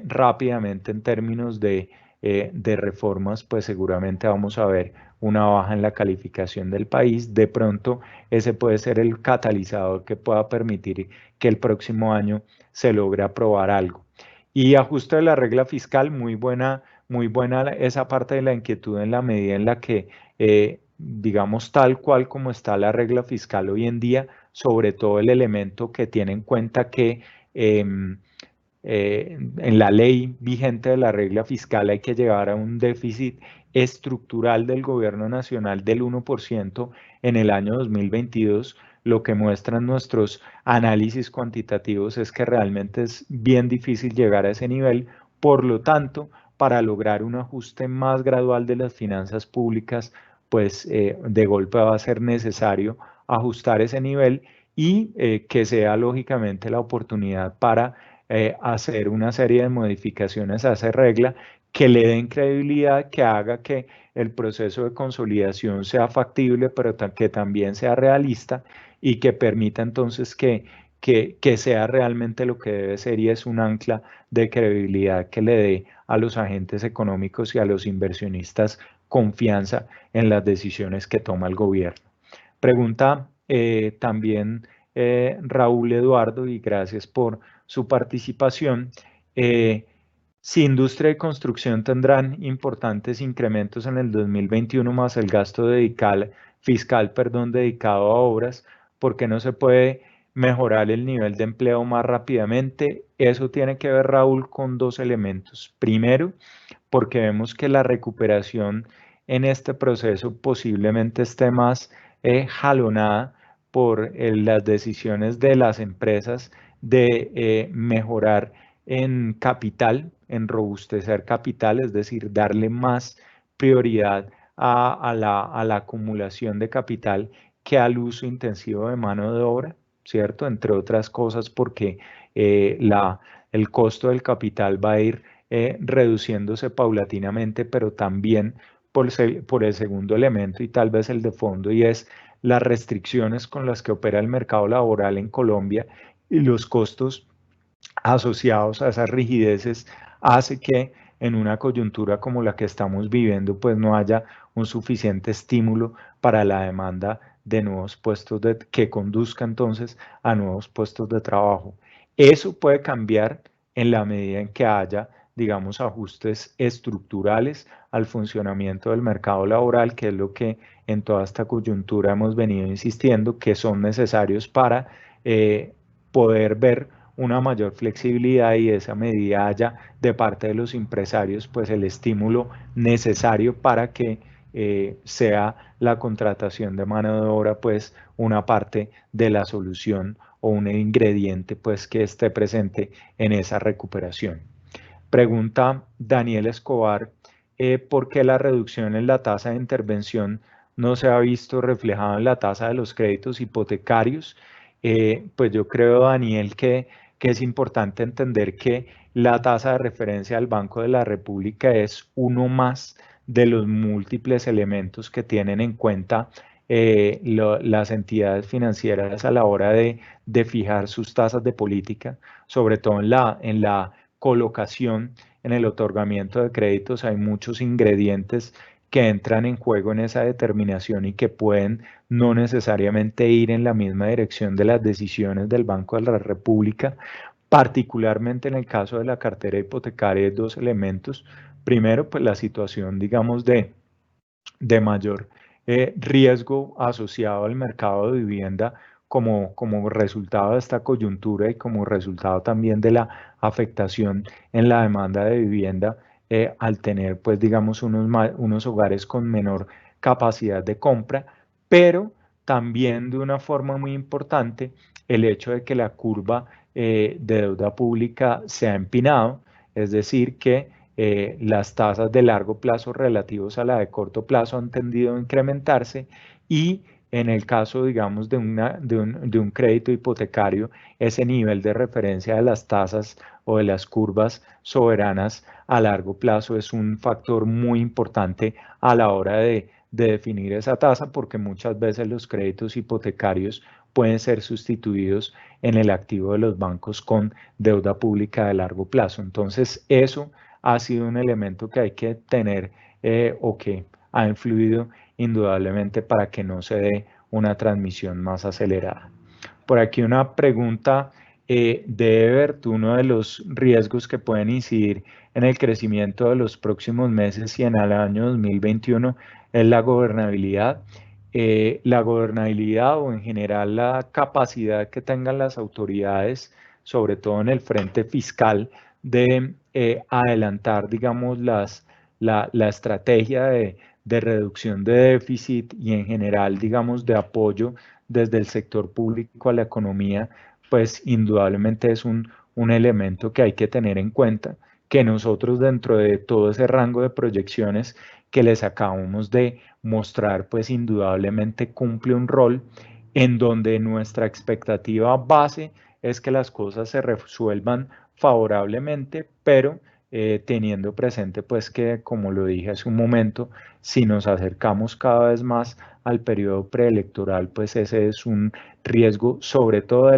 Speaker 1: rápidamente en términos de reformas, pues seguramente vamos a ver una baja en la calificación del país. De pronto, ese puede ser el catalizador que pueda permitir que el próximo año se logre aprobar algo. Y ajuste de la regla fiscal, muy buena esa parte de la inquietud en la medida en la que, digamos, tal cual como está la regla fiscal hoy en día, sobre todo el elemento que tiene en cuenta que en la ley vigente de la regla fiscal hay que llegar a un déficit estructural del gobierno nacional del 1% en el año 2022. Lo que muestran nuestros análisis cuantitativos es que realmente es bien difícil llegar a ese nivel. Por lo tanto, para lograr un ajuste más gradual de las finanzas públicas, pues de golpe va a ser necesario ajustar ese nivel y que sea lógicamente la oportunidad para hacer una serie de modificaciones a esa regla que le den credibilidad, que haga que el proceso de consolidación sea factible, pero que también sea realista y que permita entonces que sea realmente lo que debe ser y es un ancla de credibilidad que le dé a los agentes económicos y a los inversionistas confianza en las decisiones que toma el gobierno. Pregunta también Raúl Eduardo, y gracias por su participación. Si industria y construcción tendrán importantes incrementos en el 2021 más el gasto fiscal, dedicado a obras, ¿por qué no se puede mejorar el nivel de empleo más rápidamente? Eso tiene que ver, Raúl, con dos elementos. Primero, porque vemos que la recuperación en este proceso posiblemente esté más jalonada por las decisiones de las empresas de mejorar en capital, en robustecer capital, es decir, darle más prioridad a la acumulación de capital que al uso intensivo de mano de obra, ¿cierto? Entre otras cosas porque el costo del capital va a ir reduciéndose paulatinamente, pero también por el segundo elemento y tal vez el de fondo, y es las restricciones con las que opera el mercado laboral en Colombia y los costos asociados a esas rigideces hace que en una coyuntura como la que estamos viviendo, pues no haya un suficiente estímulo para la demanda de nuevos que conduzca entonces a nuevos puestos de trabajo. Eso puede cambiar en la medida en que haya, digamos, ajustes estructurales al funcionamiento del mercado laboral, que es lo que en toda esta coyuntura hemos venido insistiendo, que son necesarios para poder ver una mayor flexibilidad y de esa medida haya de parte de los empresarios pues el estímulo necesario para que sea la contratación de mano de obra pues una parte de la solución o un ingrediente pues que esté presente en esa recuperación. Pregunta Daniel Escobar, ¿por qué la reducción en la tasa de intervención no se ha visto reflejada en la tasa de los créditos hipotecarios? Pues yo creo, Daniel, que es importante entender que la tasa de referencia del Banco de la República es uno más de los múltiples elementos que tienen en cuenta las entidades financieras a la hora de fijar sus tasas de política, sobre todo en la colocación, en el otorgamiento de créditos. Hay muchos ingredientes que entran en juego en esa determinación y que pueden no necesariamente ir en la misma dirección de las decisiones del Banco de la República. Particularmente en el caso de la cartera hipotecaria hay dos elementos. Primero, pues la situación, digamos, de mayor riesgo asociado al mercado de vivienda como resultado de esta coyuntura y como resultado también de la afectación en la demanda de vivienda al tener, pues, digamos, unos hogares con menor capacidad de compra, pero también de una forma muy importante el hecho de que la curva de deuda pública se ha empinado, es decir, que las tasas de largo plazo relativos a la de corto plazo han tendido a incrementarse y en el caso, digamos, de un crédito hipotecario, ese nivel de referencia de las tasas o de las curvas soberanas a largo plazo es un factor muy importante a la hora de definir esa tasa, porque muchas veces los créditos hipotecarios pueden ser sustituidos en el activo de los bancos con deuda pública de largo plazo. Entonces, eso ha sido un elemento que hay que tener o que ha influido indudablemente para que no se dé una transmisión más acelerada. Por aquí una pregunta de Ebert, uno de los riesgos que pueden incidir en el crecimiento de los próximos meses y en el año 2021 es la gobernabilidad. La gobernabilidad o en general la capacidad que tengan las autoridades, sobre todo en el frente fiscal, de adelantar, digamos, la estrategia de reducción de déficit y en general, digamos, de apoyo desde el sector público a la economía, pues indudablemente es un elemento que hay que tener en cuenta, que nosotros dentro de todo ese rango de proyecciones que les acabamos de mostrar, pues indudablemente cumple un rol en donde nuestra expectativa base es que las cosas se resuelvan favorablemente, pero teniendo presente pues que, como lo dije hace un momento, si nos acercamos cada vez más al periodo preelectoral, pues ese es un riesgo, sobre todo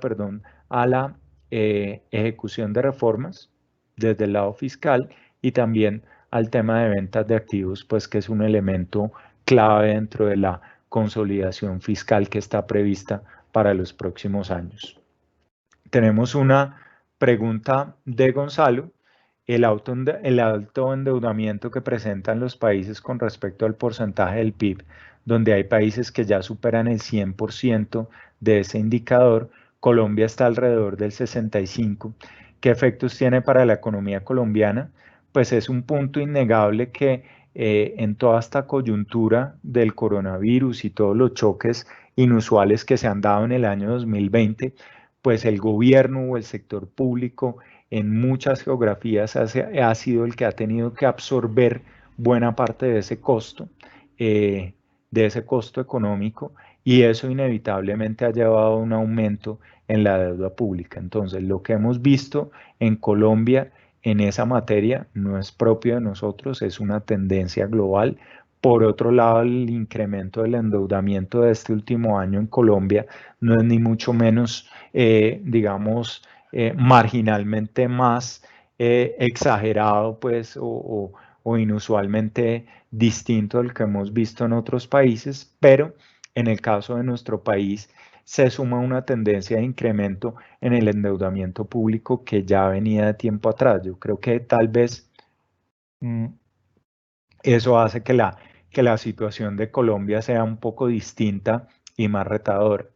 Speaker 1: perdón, a la ejecución de reformas desde el lado fiscal y también al tema de ventas de activos, pues que es un elemento clave dentro de la consolidación fiscal que está prevista para los próximos años. Tenemos una pregunta de Gonzalo. El alto endeudamiento que presentan los países con respecto al porcentaje del PIB, donde hay países que ya superan el 100% de ese indicador, Colombia está alrededor del 65%. ¿Qué efectos tiene para la economía colombiana? Pues es un punto innegable que en toda esta coyuntura del coronavirus y todos los choques inusuales que se han dado en el año 2020, pues el gobierno o el sector público en muchas geografías ha sido el que ha tenido que absorber buena parte eh, de ese costo económico, y eso inevitablemente ha llevado a un aumento en la deuda pública. Entonces, lo que hemos visto en Colombia en esa materia no es propio de nosotros, es una tendencia global. Por otro lado, el incremento del endeudamiento de este último año en Colombia no es ni mucho menos, digamos, marginalmente más exagerado, pues, o inusualmente distinto del que hemos visto en otros países, pero en el caso de nuestro país se suma una tendencia de incremento en el endeudamiento público que ya venía de tiempo atrás. Yo creo que tal vez mm, eso hace que la situación de Colombia sea un poco distinta y más retadora.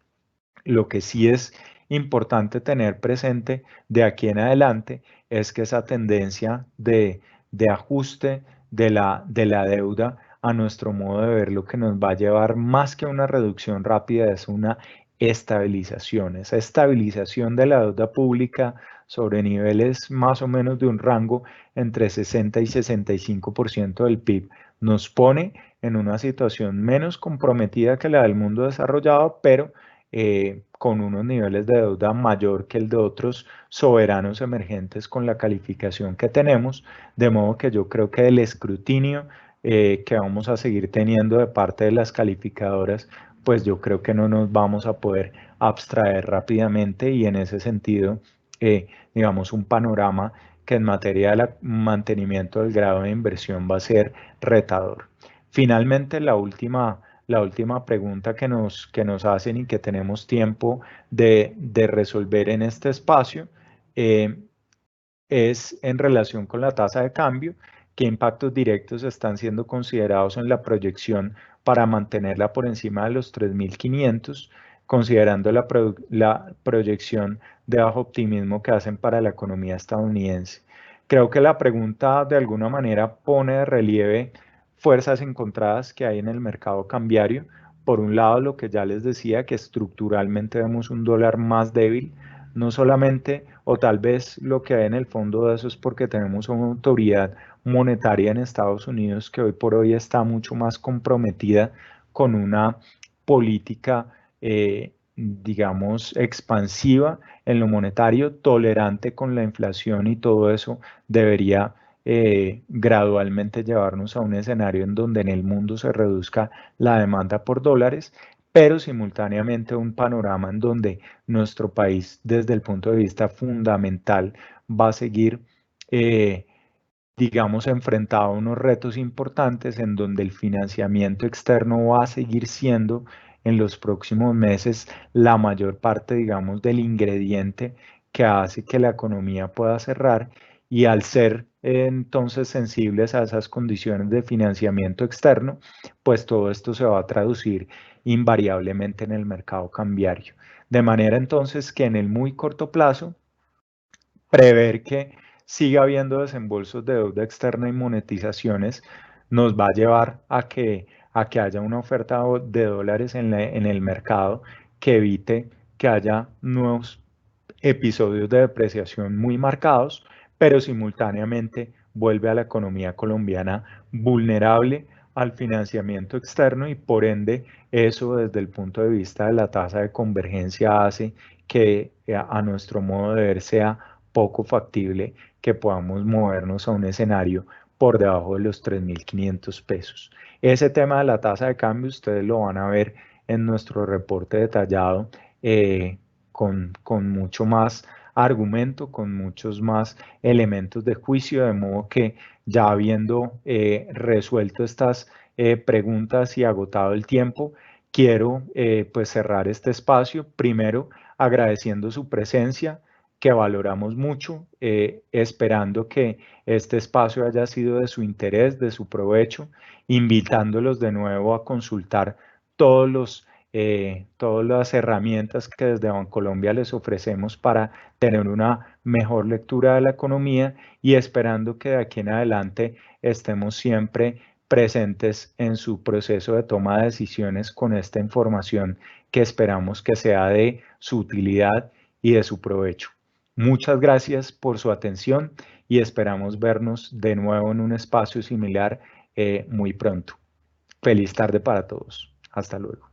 Speaker 1: Lo que sí es importante tener presente de aquí en adelante es que esa tendencia de ajuste de la deuda a nuestro modo de ver, lo que nos va a llevar más que una reducción rápida es una estabilización. Esa estabilización de la deuda pública sobre niveles más o menos de un rango entre 60 y 65% del PIB nos pone en una situación menos comprometida que la del mundo desarrollado, pero con unos niveles de deuda mayor que el de otros soberanos emergentes con la calificación que tenemos, de modo que yo creo que el escrutinio que vamos a seguir teniendo de parte de las calificadoras, pues yo creo que no nos vamos a poder abstraer rápidamente, y en ese sentido, digamos, un panorama que en materia de mantenimiento del grado de inversión va a ser retador. Finalmente, la última pregunta que nos hacen y que tenemos tiempo de resolver en este espacio eh, es en relación con la tasa de cambio. ¿Qué impactos directos están siendo considerados en la proyección para mantenerla por encima de los 3.500, considerando la proyección de bajo optimismo que hacen para la economía estadounidense? Creo que la pregunta de alguna manera pone de relieve fuerzas encontradas que hay en el mercado cambiario. Por un lado, lo que ya les decía, que estructuralmente vemos un dólar más débil, no solamente, o tal vez lo que hay en el fondo de eso es porque tenemos una autoridad monetaria en Estados Unidos que hoy por hoy está mucho más comprometida con una política, digamos, expansiva en lo monetario, tolerante con la inflación, y todo eso debería gradualmente llevarnos a un escenario en donde en el mundo se reduzca la demanda por dólares, pero simultáneamente un panorama en donde nuestro país, desde el punto de vista fundamental, va a seguir, digamos, enfrentado a unos retos importantes en donde el financiamiento externo va a seguir siendo en los próximos meses la mayor parte, digamos, del ingrediente que hace que la economía pueda cerrar. Y al ser entonces sensibles a esas condiciones de financiamiento externo, pues todo esto se va a traducir invariablemente en el mercado cambiario. De manera entonces que en el muy corto plazo, prever que siga habiendo desembolsos de deuda externa y monetizaciones nos va a llevar a que haya una oferta de dólares en el mercado que evite que haya nuevos episodios de depreciación muy marcados, pero simultáneamente vuelve a la economía colombiana vulnerable al financiamiento externo y por ende eso desde el punto de vista de la tasa de convergencia hace que a nuestro modo de ver sea poco factible que podamos movernos a un escenario por debajo de los 3.500 pesos. Ese tema de la tasa de cambio ustedes lo van a ver en nuestro reporte detallado con mucho más argumento, con muchos más elementos de juicio, de modo que ya habiendo resuelto estas preguntas y agotado el tiempo, quiero pues cerrar este espacio, primero agradeciendo su presencia, que valoramos mucho, esperando que este espacio haya sido de su interés, de su provecho, invitándolos de nuevo a consultar todas las herramientas que desde Bancolombia les ofrecemos para tener una mejor lectura de la economía y esperando que de aquí en adelante estemos siempre presentes en su proceso de toma de decisiones con esta información que esperamos que sea de su utilidad y de su provecho. Muchas gracias por su atención y esperamos vernos de nuevo en un espacio similar muy pronto. Feliz tarde para todos. Hasta luego.